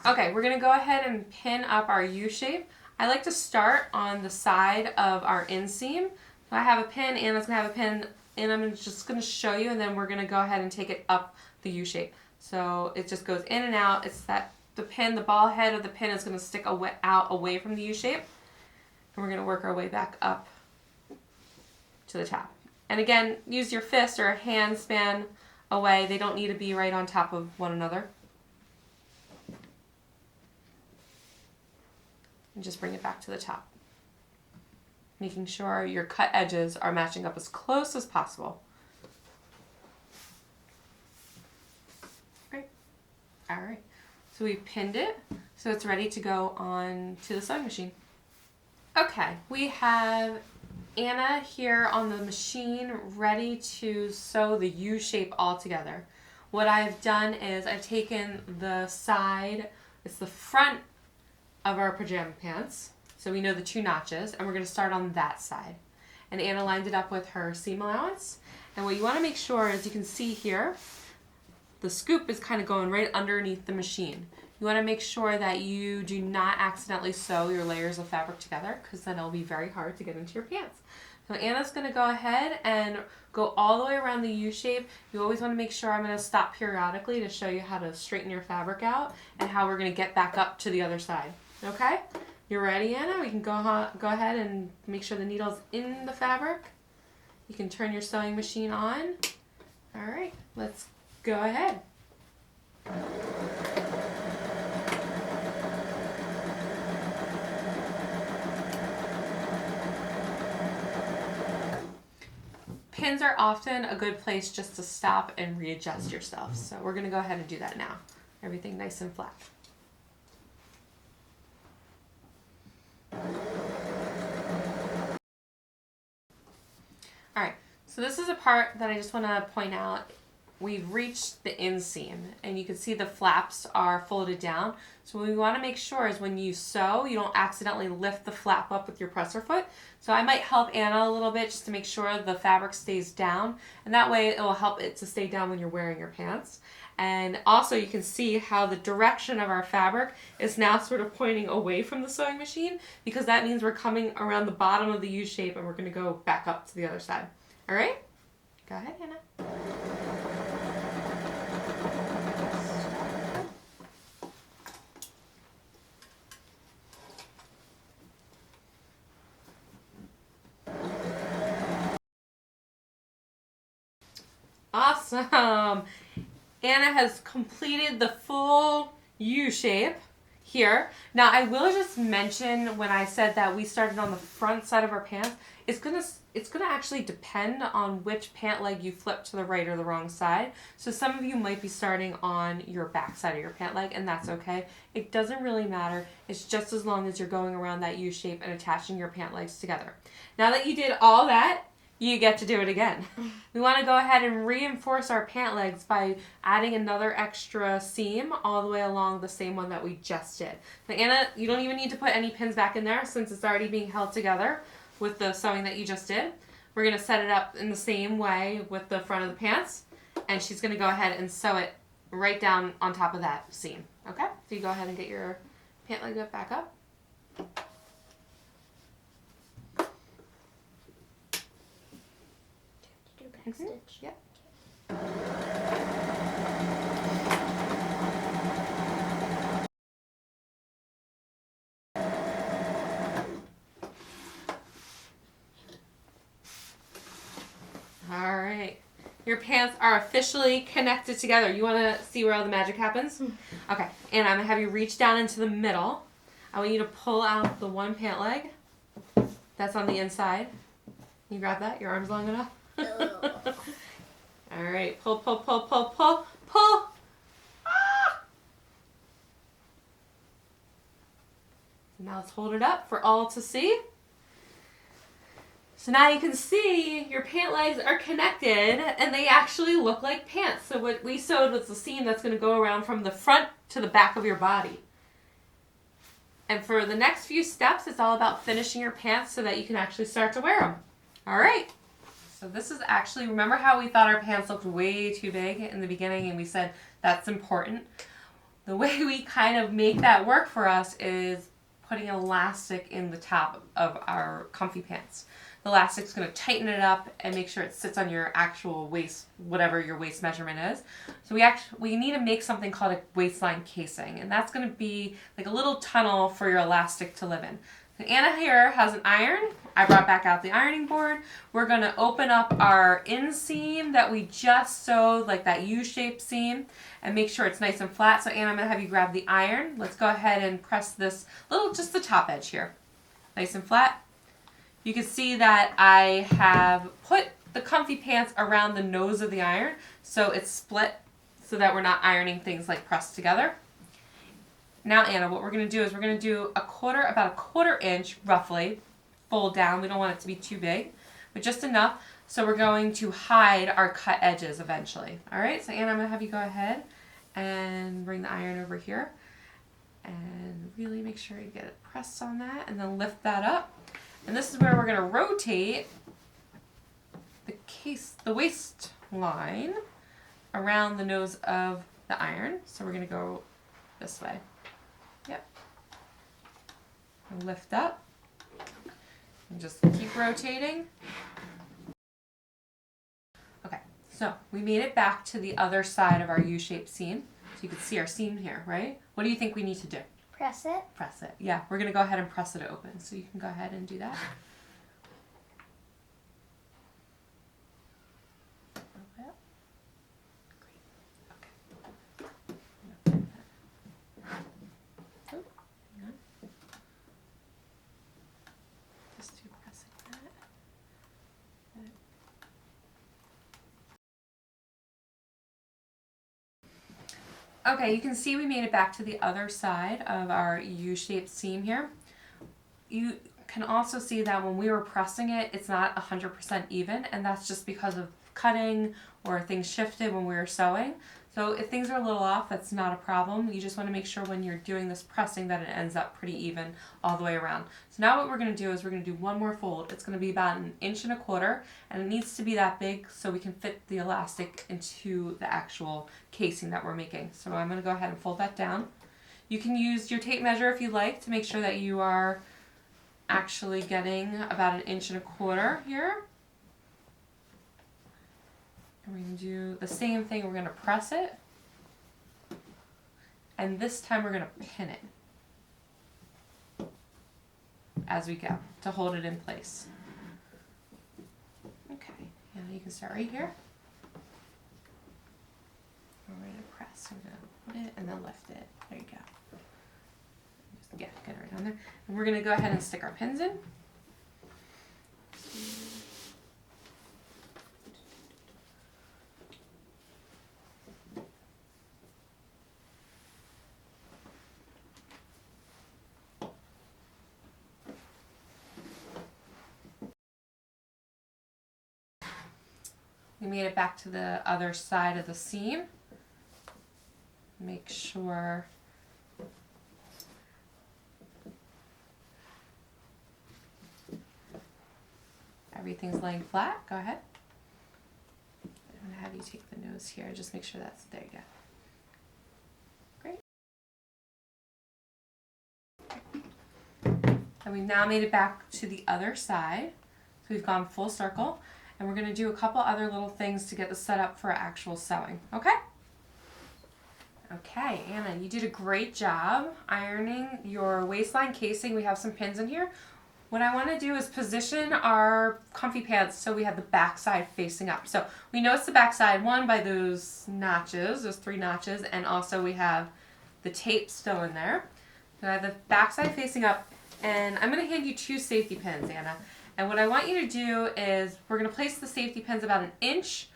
Okay, we're going to go ahead and pin up our U shape. I like to start on the side of our inseam. So I have a pin, Anna's going to have a pin, and I'm just going to show you, and then we're going to go ahead and take it up the U shape. So it just goes in and out. It's that the pin, the ball head of the pin is going to stick out away from the U shape. And we're going to work our way back up to the top. And again, use your fist or a hand span away. They don't need to be right on top of one another. And just bring it back to the top. Making sure your cut edges are matching up as close as possible. Great. All right. So we pinned it, so it's ready to go on to the sewing machine. Okay, we have Anna here on the machine ready to sew the U shape all together. What I've done is I've taken the side, it's the front of our pajama pants, so we know the 2 notches, and we're going to start on that side. And Anna lined it up with her seam allowance. And what you want to make sure is, you can see here, the scoop is kind of going right underneath the machine. You want to make sure that you do not accidentally sew your layers of fabric together, because then it'll be very hard to get into your pants. So Anna's going to go ahead and go all the way around the U shape. You always want to make sure, I'm going to stop periodically to show you how to straighten your fabric out and how we're going to get back up to the other side. Okay? You ready, Anna? We can go ahead and make sure the needle's in the fabric. You can turn your sewing machine on. All right, let's go ahead. pins are often a good place just to stop and readjust yourself. So we're going to go ahead and do that now. Everything nice and flat. All right, so this is a part that I just want to point out. We've reached the inseam, and you can see the flaps are folded down. So what we want to make sure is when you sew, you don't accidentally lift the flap up with your presser foot. So I might help Anna a little bit just to make sure the fabric stays down, and that way it will help it to stay down when you're wearing your pants. And also you can see how the direction of our fabric is now sort of pointing away from the sewing machine, because that means we're coming around the bottom of the U shape and we're going to go back up to the other side. All right? Go ahead, Anna. Awesome. Anna has completed the full U shape here. Now I will just mention, when I said that we started on the front side of our pants, it's gonna actually depend on which pant leg you flip to the right or the wrong side. So some of you might be starting on your back side of your pant leg, and that's okay. It doesn't really matter. It's just as long as you're going around that U shape and attaching your pant legs together. Now that you did all that, you get to do it again. We want to go ahead and reinforce our pant legs by adding another extra seam all the way along the same one that we just did. Now, Anna, you don't even need to put any pins back in there since it's already being held together with the sewing that you just did. We're going to set it up in the same way with the front of the pants, and she's going to go ahead and sew it right down on top of that seam. Okay? So you go ahead and get your pant leg back up. Stitch. Yep. All right. Your pants are officially connected together. You want to see where all the magic happens? Okay. And I'm going to have you reach down into the middle. I want you to pull out the one pant leg that's on the inside. Can you grab that? Your arm's long enough? All right, pull, pull, pull, pull, pull, pull. Ah! Now let's hold it up for all to see. So now you can see your pant legs are connected and they actually look like pants. So what we sewed was the seam that's going to go around from the front to the back of your body. And for the next few steps, it's all about finishing your pants so that you can actually start to wear them. All right. So this is actually, remember how we thought our pants looked way too big in the beginning and we said that's important? The way we kind of make that work for us is putting an elastic in the top of our comfy pants. The elastic's going to tighten it up and make sure it sits on your actual waist, whatever your waist measurement is. So we need to make something called a waistline casing, and that's going to be like a little tunnel for your elastic to live in. Anna here has an iron. I brought back out the ironing board. We're going to open up our inseam that we just sewed, like that U-shaped seam, and make sure it's nice and flat. So Anna, I'm going to have you grab the iron. Let's go ahead and press this just the top edge here. Nice and flat. You can see that I have put the comfy pants around the nose of the iron, so it's split so that we're not ironing things like pressed together. Now, Anna, what we're going to do is we're going to do about a quarter inch, roughly, fold down. We don't want it to be too big, but just enough. So we're going to hide our cut edges eventually. All right, so Anna, I'm going to have you go ahead and bring the iron over here and really make sure you get it pressed on that and then lift that up. And this is where we're going to rotate the waistline around the nose of the iron. So we're going to go this way. Yep. And lift up. And just keep rotating. Okay, so we made it back to the other side of our U-shaped seam. So you can see our seam here, right? What do you think we need to do? Press it. Press it. Yeah, we're going to go ahead and press it open. So you can go ahead and do that. Okay, you can see we made it back to the other side of our U-shaped seam here. You can also see that when we were pressing it, it's not 100% even, and that's just because of cutting or things shifted when we were sewing. So if things are a little off, that's not a problem. You just want to make sure when you're doing this pressing that it ends up pretty even all the way around. So now what we're going to do is we're going to do one more fold. It's going to be about 1.25 inches, and it needs to be that big so we can fit the elastic into the actual casing that we're making. So I'm going to go ahead and fold that down. You can use your tape measure if you like to make sure that you are actually getting about 1.25 inches here. And we're going to do the same thing. We're going to press it. And this time we're going to pin it as we go to hold it in place. Okay, and you can start right here. We're going to press. We're going to put it and then lift it. There you go. Just, yeah, get it right on there. And we're going to go ahead and stick our pins in. We made it back to the other side of the seam. Make sure everything's laying flat. Go ahead. I'm going to have you take the nose here. Just make sure that's, there you go. Great. And we've now made it back to the other side. So we've gone full circle. And we're going to do a couple other little things to get this set up for actual sewing. Okay? Okay, Anna, you did a great job ironing your waistline casing. We have some pins in here. What I want to do is position our comfy pants so we have the back side facing up. So we know it's the back side, one, by those notches, those 3 notches, and also we have the tape still in there. So I have the back side facing up, and I'm going to hand you 2 safety pins, Anna. And what I want you to do is we're going to place the safety pins about 1 inch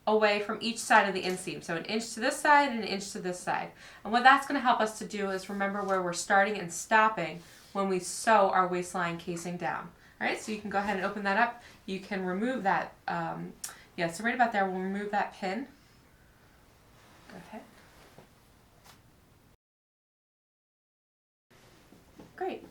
away from each side of the inseam. So 1 inch to this side and 1 inch to this side. And what that's going to help us to do is remember where we're starting and stopping when we sew our waistline casing down. All right, so you can go ahead and open that up. You can remove that. Yeah, so right about there, we'll remove that pin. Go ahead. Great.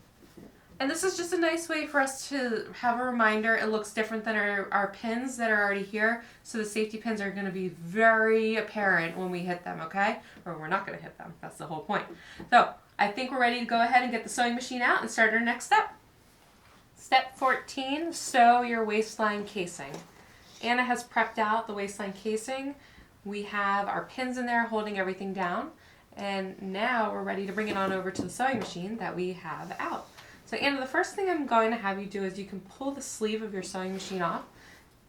And this is just a nice way for us to have a reminder. It looks different than our pins that are already here. So the safety pins are going to be very apparent when we hit them, okay? Or we're not going to hit them. That's the whole point. So I think we're ready to go ahead and get the sewing machine out and start our next step. Step 14, sew your waistline casing. Anna has prepped out the waistline casing. We have our pins in there holding everything down. And now we're ready to bring it on over to the sewing machine that we have out. So Anna, the first thing I'm going to have you do is you can pull the sleeve of your sewing machine off.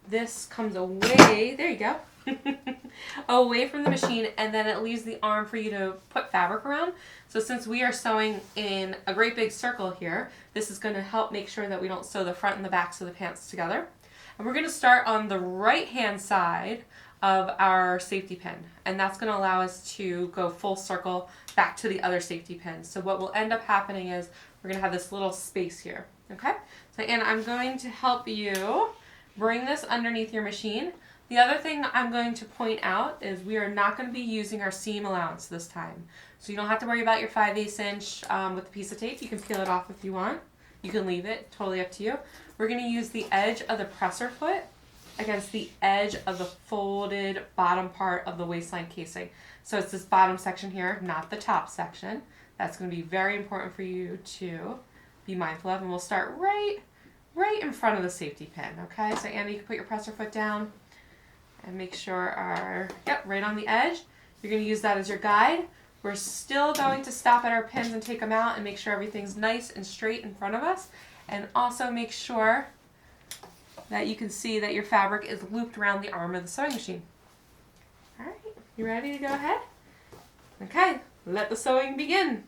This comes away, there you go, away from the machine, and then it leaves the arm for you to put fabric around. So since we are sewing in a great big circle here, this is going to help make sure that we don't sew the front and the backs of the pants together. And we're going to start on the right hand side of our safety pin, and that's going to allow us to go full circle back to the other safety pin. So what will end up happening is we're going to have this little space here, okay? So Anna, I'm going to help you bring this underneath your machine. The other thing I'm going to point out is we are not going to be using our seam allowance this time. So you don't have to worry about your 5/8 inch with a piece of tape. You can peel it off if you want. You can leave it, totally up to you. We're going to use the edge of the presser foot against the edge of the folded bottom part of the waistline casing. So it's this bottom section here, not the top section. That's going to be very important for you to be mindful of. And we'll start right in front of the safety pin, okay? So Anna, you can put your presser foot down and make sure right on the edge. You're going to use that as your guide. We're still going to stop at our pins and take them out and make sure everything's nice and straight in front of us. And also make sure that you can see that your fabric is looped around the arm of the sewing machine. All right, you ready to go ahead? Okay, let the sewing begin.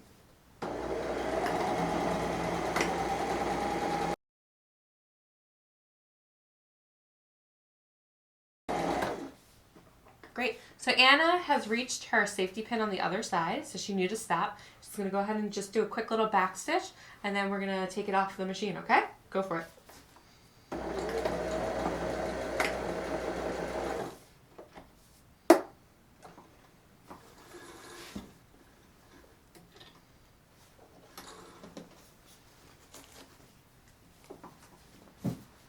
Great. So Anna has reached her safety pin on the other side, so she knew to stop. She's going to go ahead and just do a quick little back stitch, and then we're going to take it off the machine, okay? Go for it.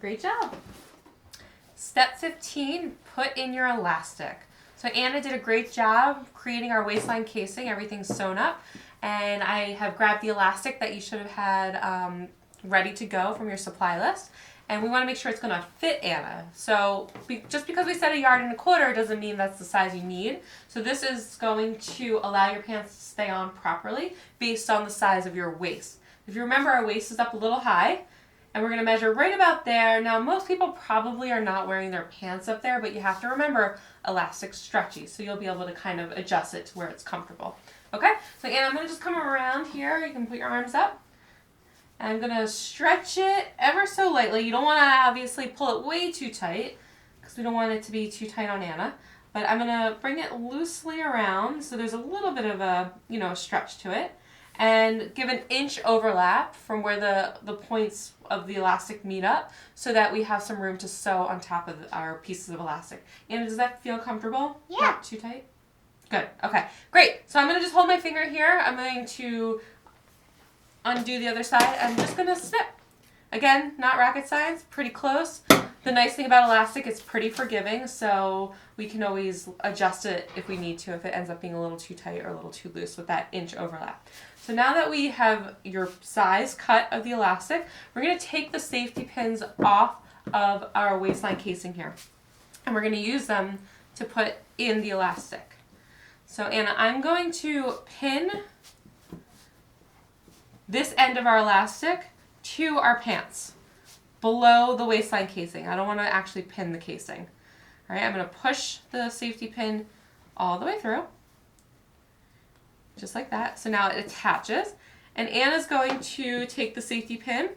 Great job. Step 15, put in your elastic. So Anna did a great job creating our waistline casing. Everything's sewn up. And I have grabbed the elastic that you should have had ready to go from your supply list. And we want to make sure it's going to fit Anna. So just because we said 1.25 yards doesn't mean that's the size you need. So this is going to allow your pants to stay on properly based on the size of your waist. If you remember, our waist is up a little high. And we're going to measure right about there. Now, most people probably are not wearing their pants up there, but you have to remember elastic's stretchy, so you'll be able to kind of adjust it to where it's comfortable. Okay? So, Anna, I'm going to just come around here. You can put your arms up. And I'm going to stretch it ever so lightly. You don't want to obviously pull it way too tight because we don't want it to be too tight on Anna. But I'm going to bring it loosely around so there's a little bit of a, stretch to it. And give an inch overlap from where the points of the elastic meet up so that we have some room to sew on top of our pieces of elastic. Anna, does that feel comfortable? Yeah. Not too tight? Good. Okay. Great. So I'm going to just hold my finger here. I'm going to undo the other side. I'm just going to snip. Again, not rocket science, pretty close. The nice thing about elastic, it's pretty forgiving, so we can always adjust it if we need to, if it ends up being a little too tight or a little too loose with that inch overlap. So now that we have your size cut of the elastic, we're going to take the safety pins off of our waistline casing here. And we're going to use them to put in the elastic. So Anna, I'm going to pin this end of our elastic to our pants below the waistline casing. I don't want to actually pin the casing. All right, I'm going to push the safety pin all the way through, just like that. So now it attaches, and Anna's going to take the safety pin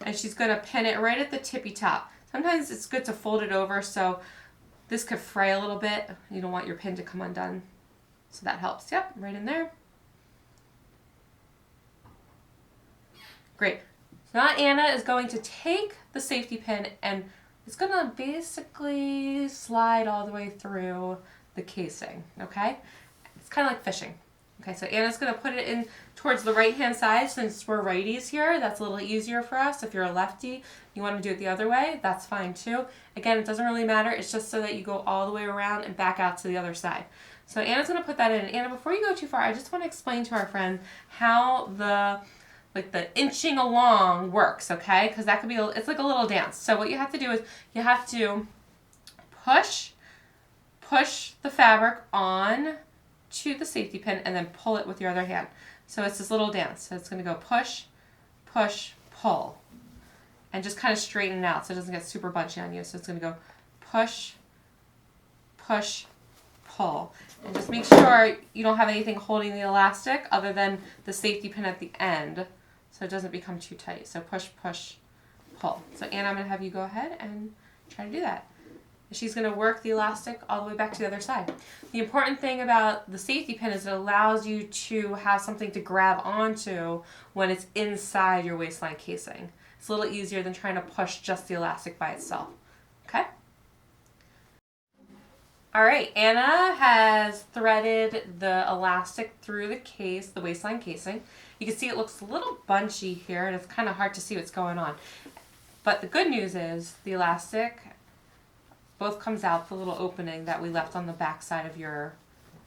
and she's going to pin it right at the tippy top. Sometimes it's good to fold it over so this could fray a little bit. You don't want your pin to come undone, so that helps. Yep, right in there. Great. So now Anna is going to take the safety pin and it's going to basically slide all the way through the casing, okay? It's kind of like fishing. Okay, so Anna's going to put it in towards the right-hand side. Since we're righties here, that's a little easier for us. If you're a lefty, you want to do it the other way, that's fine too. Again, it doesn't really matter. It's just so that you go all the way around and back out to the other side. So Anna's going to put that in. Anna, before you go too far, I just want to explain to our friend how the inching along works, okay? Because that could be, it's like a little dance. So what you have to do is you have to push the fabric on to the safety pin and then pull it with your other hand. So it's this little dance. So it's going to go push, push, pull. And just kind of straighten it out so it doesn't get super bunchy on you. So it's going to go push, push, pull. And just make sure you don't have anything holding the elastic other than the safety pin at the end, so it doesn't become too tight. So push, push, pull. So Anna, I'm going to have you go ahead and try to do that. She's going to work the elastic all the way back to the other side. The important thing about the safety pin is it allows you to have something to grab onto when it's inside your waistline casing. It's a little easier than trying to push just the elastic by itself. Okay? All right, Anna has threaded the elastic through the case, the waistline casing. You can see it looks a little bunchy here, and it's kind of hard to see what's going on. But the good news is the elastic both comes out the little opening that we left on the back side of your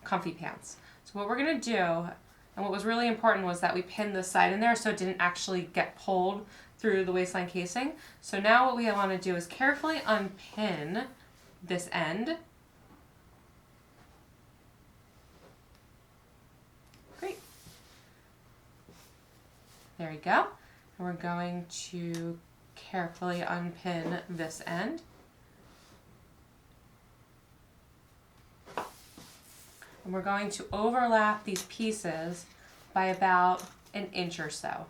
comfy pants. So what we're going to do, and what was really important, was that we pinned this side in there so it didn't actually get pulled through the waistline casing. So now what we want to do is carefully unpin this end. Great. There we go. And we're going to carefully unpin this end. And we're going to overlap these pieces by about an inch or so.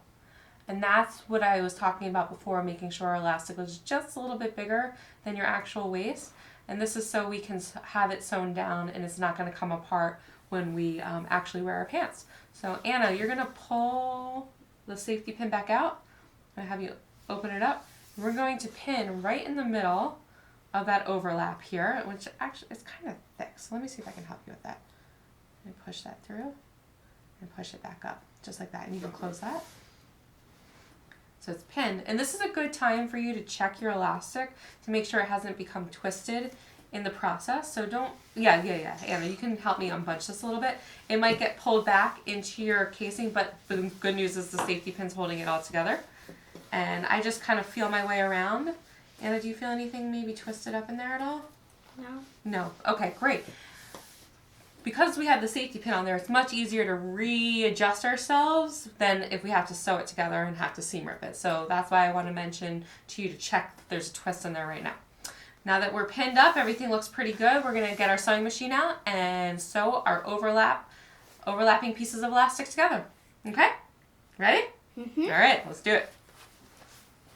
And that's what I was talking about before, making sure our elastic was just a little bit bigger than your actual waist. And this is so we can have it sewn down and it's not going to come apart when we actually wear our pants. So Anna, you're going to pull the safety pin back out. I'm going to have you open it up. We're going to pin right in the middle of that overlap here, which actually is kind of thick. So let me see if I can help you with that. Let me push that through and push it back up, just like that. And you can close that. So it's pinned. And this is a good time for you to check your elastic to make sure it hasn't become twisted in the process. So don't, yeah. Anna, you can help me unbunch this a little bit. It might get pulled back into your casing, but the good news is the safety pin's holding it all together. And I just kind of feel my way around. Anna, do you feel anything maybe twisted up in there at all? No. No. Okay, great. Because we have the safety pin on there, it's much easier to readjust ourselves than if we have to sew it together and have to seam rip it. So that's why I want to mention to you to check if there's a twist in there right now. Now that we're pinned up, everything looks pretty good. We're going to get our sewing machine out and sew our overlapping pieces of elastic together. Okay? Ready? Mm-hmm. All right, let's do it.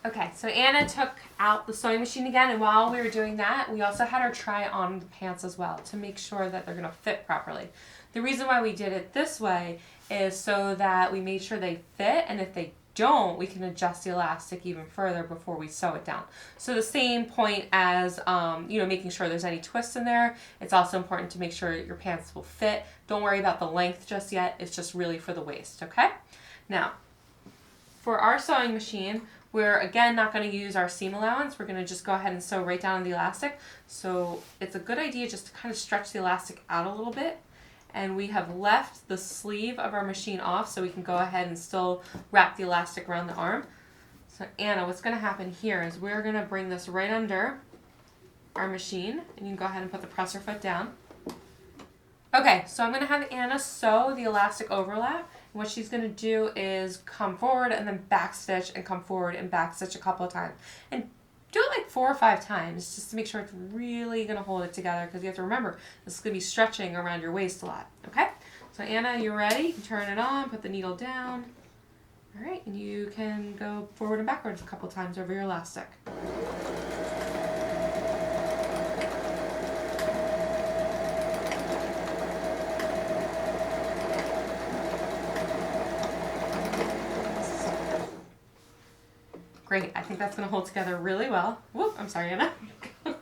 Okay, so Anna took out the sewing machine again, and while we were doing that, we also had her try on the pants as well to make sure that they're going to fit properly. The reason why we did it this way is so that we made sure they fit, and if they don't, we can adjust the elastic even further before we sew it down. So the same point as making sure there's any twists in there, it's also important to make sure your pants will fit. Don't worry about the length just yet, it's just really for the waist, okay? Now, for our sewing machine, we're again not going to use our seam allowance. We're going to just go ahead and sew right down on the elastic. So it's a good idea just to kind of stretch the elastic out a little bit. And we have left the sleeve of our machine off so we can go ahead and still wrap the elastic around the arm. So Anna, what's going to happen here is we're going to bring this right under our machine. And you can go ahead and put the presser foot down. Okay, so I'm going to have Anna sew the elastic overlap. And what she's going to do is come forward and then backstitch and come forward and backstitch a couple of times. And do it like 4 or 5 times just to make sure it's really going to hold it together, because you have to remember this is going to be stretching around your waist a lot. Okay? So Anna, you ready? You can turn it on, put the needle down. All right, and you can go forward and backwards a couple of times over your elastic. Great, I think that's going to hold together really well. Whoop, I'm sorry, Anna. So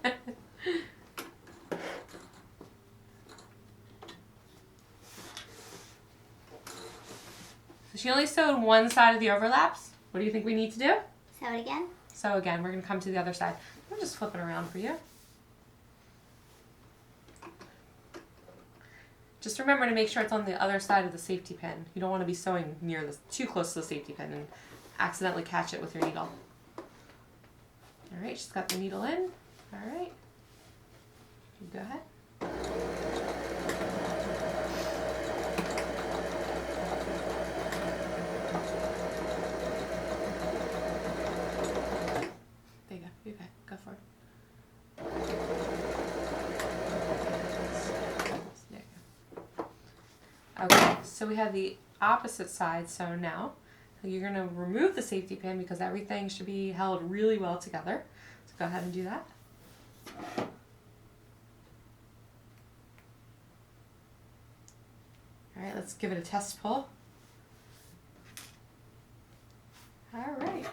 she only sewed one side of the overlaps. What do you think we need to do? Sew it again. So again, we're going to come to the other side. I'll just flip it around for you. Just remember to make sure it's on the other side of the safety pin. You don't want to be sewing too close to the safety pin and accidentally catch it with your needle. All right, she's got the needle in. All right, you go ahead. There you go. You go for it. There you go. Okay, so we have the opposite side sewn now. You're going to remove the safety pin because everything should be held really well together. So go ahead and do that. All right, let's give it a test pull. All right,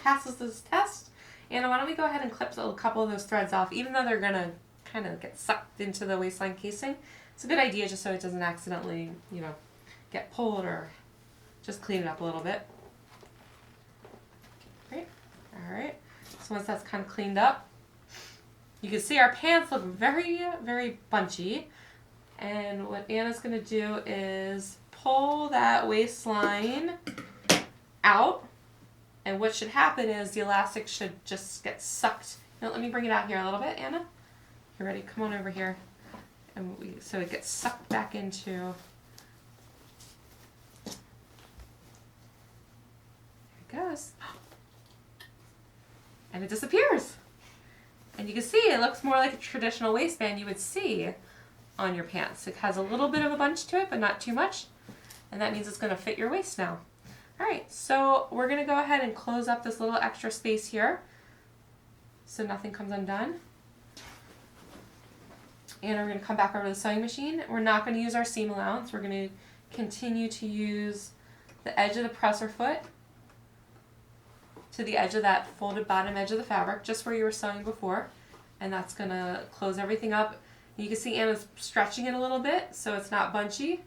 passes this test. Anna, why don't we go ahead and clip a couple of those threads off, even though they're going to kind of get sucked into the waistline casing. It's a good idea just so it doesn't accidentally, get pulled, or just clean it up a little bit. Great. All right. So once that's kind of cleaned up, you can see our pants look very, very bunchy. And what Anna's going to do is pull that waistline out. And what should happen is the elastic should just get sucked. Now, let me bring it out here a little bit, Anna. You ready? Come on over here. And so it gets sucked back into... goes, and it disappears, and you can see it looks more like a traditional waistband you would see on your pants. It has a little bit of a bunch to it, but not too much, and that means it's going to fit your waist now. All right, so we're gonna go ahead and close up this little extra space here so nothing comes undone. And we're gonna come back over to the sewing machine. We're not gonna use our seam allowance. We're gonna continue to use the edge of the presser foot to the edge of that folded bottom edge of the fabric, just where you were sewing before. And that's gonna close everything up. You can see Anna's stretching it a little bit so it's not bunchy,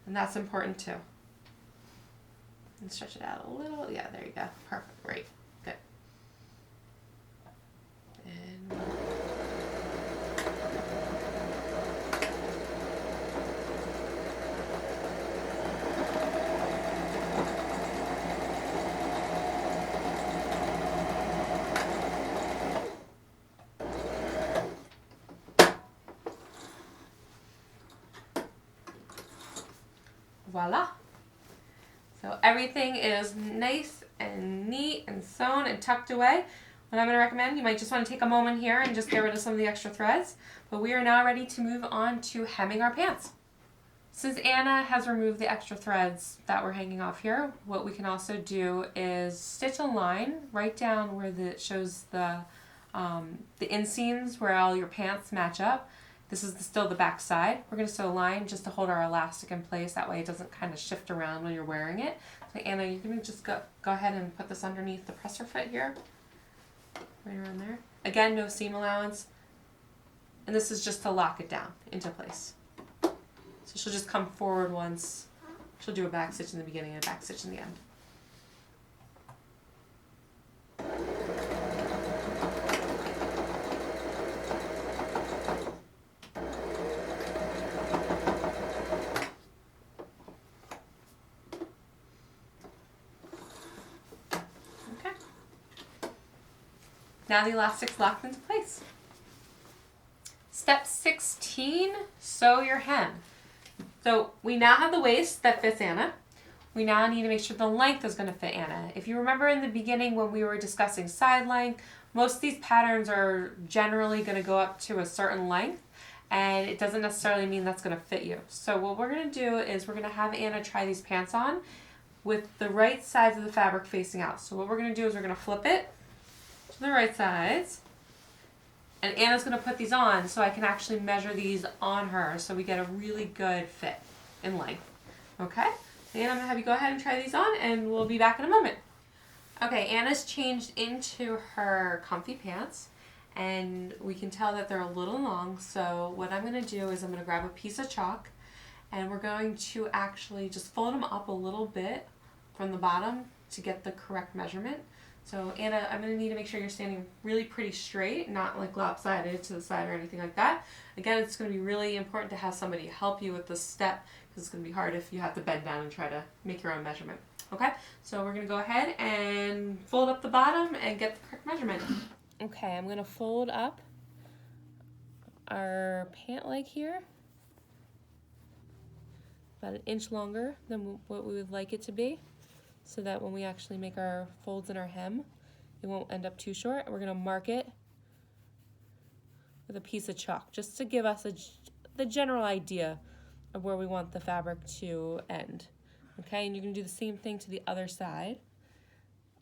and that's important too. And stretch it out a little. Yeah, there you go. Perfect. Great. Good. And voila. So everything is nice and neat and sewn and tucked away. What I'm going to recommend, you might just want to take a moment here and just get rid of some of the extra threads. But we are now ready to move on to hemming our pants. Since Anna has removed the extra threads that we're hanging off here, what we can also do is stitch a line right down where it shows the inseams where all your pants match up. This is still the back side. We're going to sew a line just to hold our elastic in place. That way it doesn't kind of shift around when you're wearing it. So Anna, you're going to just go ahead and put this underneath the presser foot here. Right around there. Again, no seam allowance. And this is just to lock it down into place. So she'll just come forward once. She'll do a back stitch in the beginning and a back stitch in the end. Now the elastic's locked into place. Step 16, sew your hem. So we now have the waist that fits Anna. We now need to make sure the length is going to fit Anna. If you remember in the beginning when we were discussing side length, most of these patterns are generally going to go up to a certain length, and it doesn't necessarily mean that's going to fit you. So what we're going to do is we're going to have Anna try these pants on with the right sides of the fabric facing out. So what we're going to do is we're going to flip it to the right sides, and Anna's going to put these on so I can actually measure these on her so we get a really good fit in length. Okay? Anna, I'm going to have you go ahead and try these on, and we'll be back in a moment. Okay, Anna's changed into her comfy pants, and we can tell that they're a little long, so what I'm going to do is I'm going to grab a piece of chalk, and we're going to actually just fold them up a little bit from the bottom to get the correct measurement. So Anna, I'm going to need to make sure you're standing really pretty straight, not like lopsided to the side or anything like that. Again, it's going to be really important to have somebody help you with this step because it's going to be hard if you have to bend down and try to make your own measurement. Okay, so we're going to go ahead and fold up the bottom and get the correct measurement. Okay, I'm going to fold up our pant leg here, about 1 inch longer than what we would like it to be, so that when we actually make our folds in our hem, it won't end up too short. We're going to mark it with a piece of chalk just to give us the general idea of where we want the fabric to end. Okay, and you're going to do the same thing to the other side,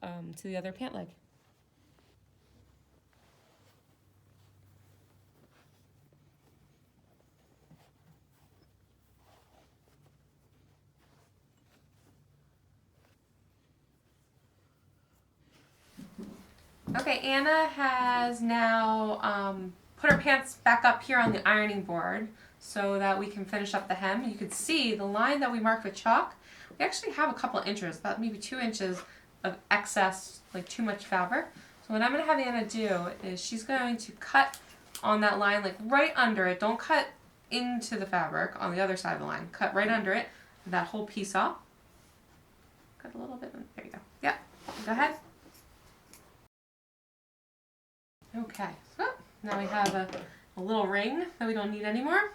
to the other pant leg. Okay, Anna has now put her pants back up here on the ironing board so that we can finish up the hem. You can see the line that we marked with chalk. We actually have a couple inches, about maybe 2 inches of excess, like too much fabric. So what I'm going to have Anna do is she's going to cut on that line, like right under it. Don't cut into the fabric on the other side of the line. Cut right under it, that whole piece off. Cut a little bit, there you go. Yep, go ahead. Okay, so now we have a little ring that we don't need anymore.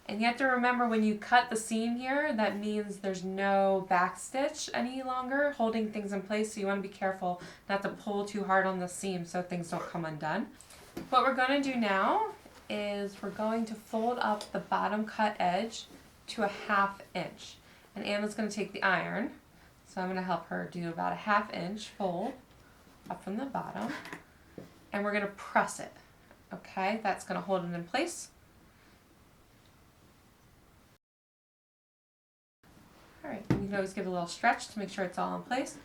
And you have to remember when you cut the seam here, that means there's no back stitch any longer holding things in place, so you want to be careful not to pull too hard on the seam so things don't come undone. What we're going to do now is we're going to fold up the bottom cut edge to a 1/2 inch. And Anna's going to take the iron. So I'm going to help her do about a 1/2 inch fold up from the bottom. And we're going to press it. Okay, that's going to hold it in place. Alright, you can always give it a little stretch to make sure it's all in place.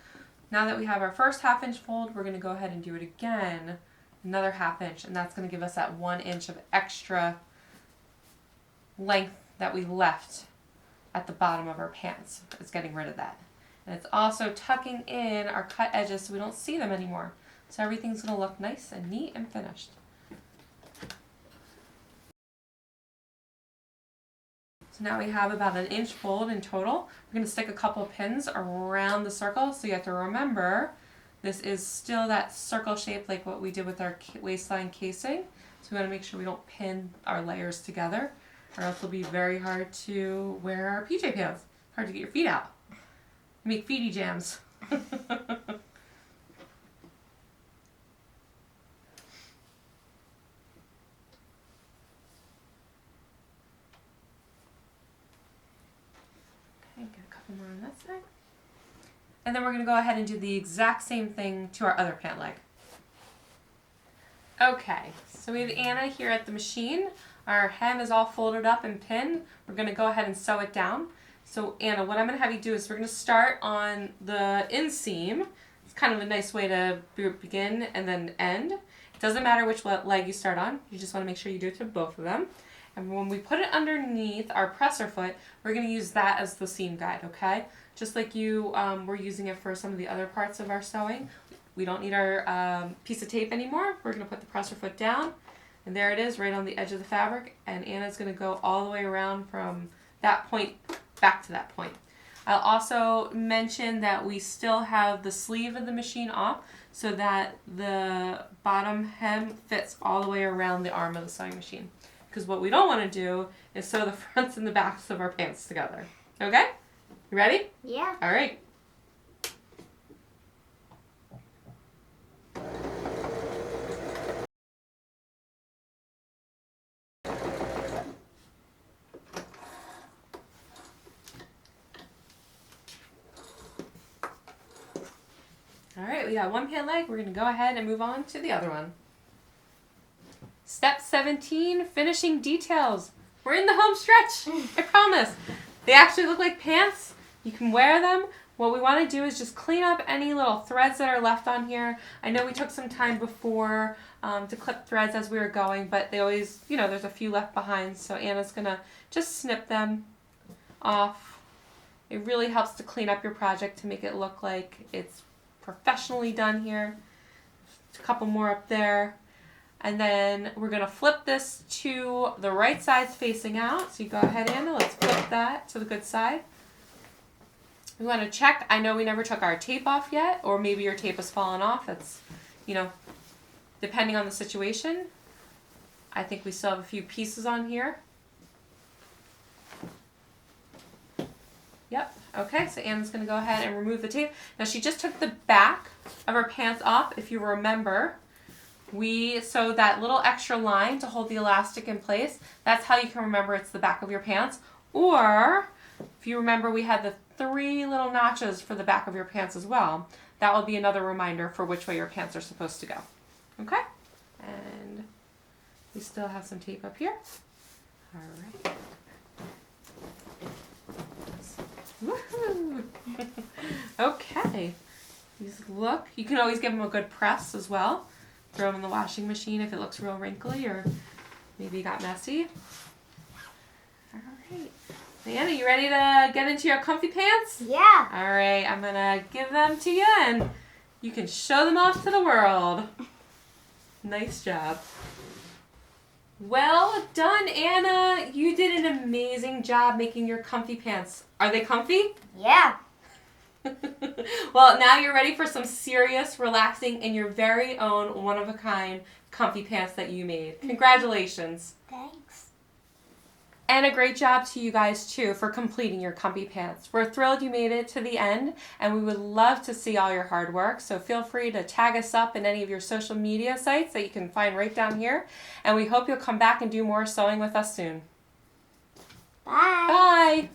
Now that we have our first 1/2 inch fold, we're going to go ahead and do it again, another 1/2 inch, and that's going to give us that 1 inch of extra length that we left at the bottom of our pants. It's getting rid of that. And it's also tucking in our cut edges so we don't see them anymore. So everything's going to look nice and neat and finished. So now we have about 1 inch fold in total. We're going to stick a couple of pins around the circle, so you have to remember this is still that circle shape like what we did with our waistline casing. So we want to make sure we don't pin our layers together, or else it'll be very hard to wear our PJ pants. Hard to get your feet out. Make feety jams. Get a couple more on that side. And then we're going to go ahead and do the exact same thing to our other pant leg. Okay, so we have Anna here at the machine. Our hem is all folded up and pinned. We're going to go ahead and sew it down. So Anna, what I'm going to have you do is we're going to start on the inseam. It's kind of a nice way to begin and then end. It doesn't matter which leg you start on. You just want to make sure you do it to both of them. And when we put it underneath our presser foot, we're going to use that as the seam guide, okay? Just like you were using it for some of the other parts of our sewing. We don't need our piece of tape anymore. We're going to put the presser foot down, and there it is right on the edge of the fabric, and Anna's going to go all the way around from that point back to that point. I'll also mention that we still have the sleeve of the machine off so that the bottom hem fits all the way around the arm of the sewing machine. Because what we don't want to do is sew the fronts and the backs of our pants together. Okay? You ready? Yeah. All right. All right, we got one pant leg. We're going to go ahead and move on to the other one. Step 17, finishing details. We're in the home stretch, I promise. They actually look like pants. You can wear them. What we want to do is just clean up any little threads that are left on here. I know we took some time before to clip threads as we were going, but they always, there's a few left behind. So Anna's going to just snip them off. It really helps to clean up your project to make it look like it's professionally done here. A couple more up there. And then we're going to flip this to the right side facing out. So you go ahead, Anna. Let's flip that to the good side. We want to check. I know we never took our tape off yet, or maybe your tape has fallen off. That's, depending on the situation. I think we still have a few pieces on here. Yep. Okay, so Anna's going to go ahead and remove the tape. Now she just took the back of her pants off. If you remember, we sewed that little extra line to hold the elastic in place. That's how you can remember it's the back of your pants. Or, if you remember, we had the 3 little notches for the back of your pants as well. That will be another reminder for which way your pants are supposed to go. Okay? And we still have some tape up here. All right. Woohoo! Okay. These look. You can always give them a good press as well. Throw them in the washing machine if it looks real wrinkly or maybe got messy. All right. Anna, you ready to get into your comfy pants? Yeah. All right. I'm going to give them to you and you can show them off to the world. Nice job. Well done, Anna. You did an amazing job making your comfy pants. Are they comfy? Yeah. Well, now you're ready for some serious, relaxing, and your very own one-of-a-kind comfy pants that you made. Congratulations. Thanks. And a great job to you guys, too, for completing your comfy pants. We're thrilled you made it to the end, and we would love to see all your hard work. So feel free to tag us up in any of your social media sites that you can find right down here. And we hope you'll come back and do more sewing with us soon. Bye. Bye.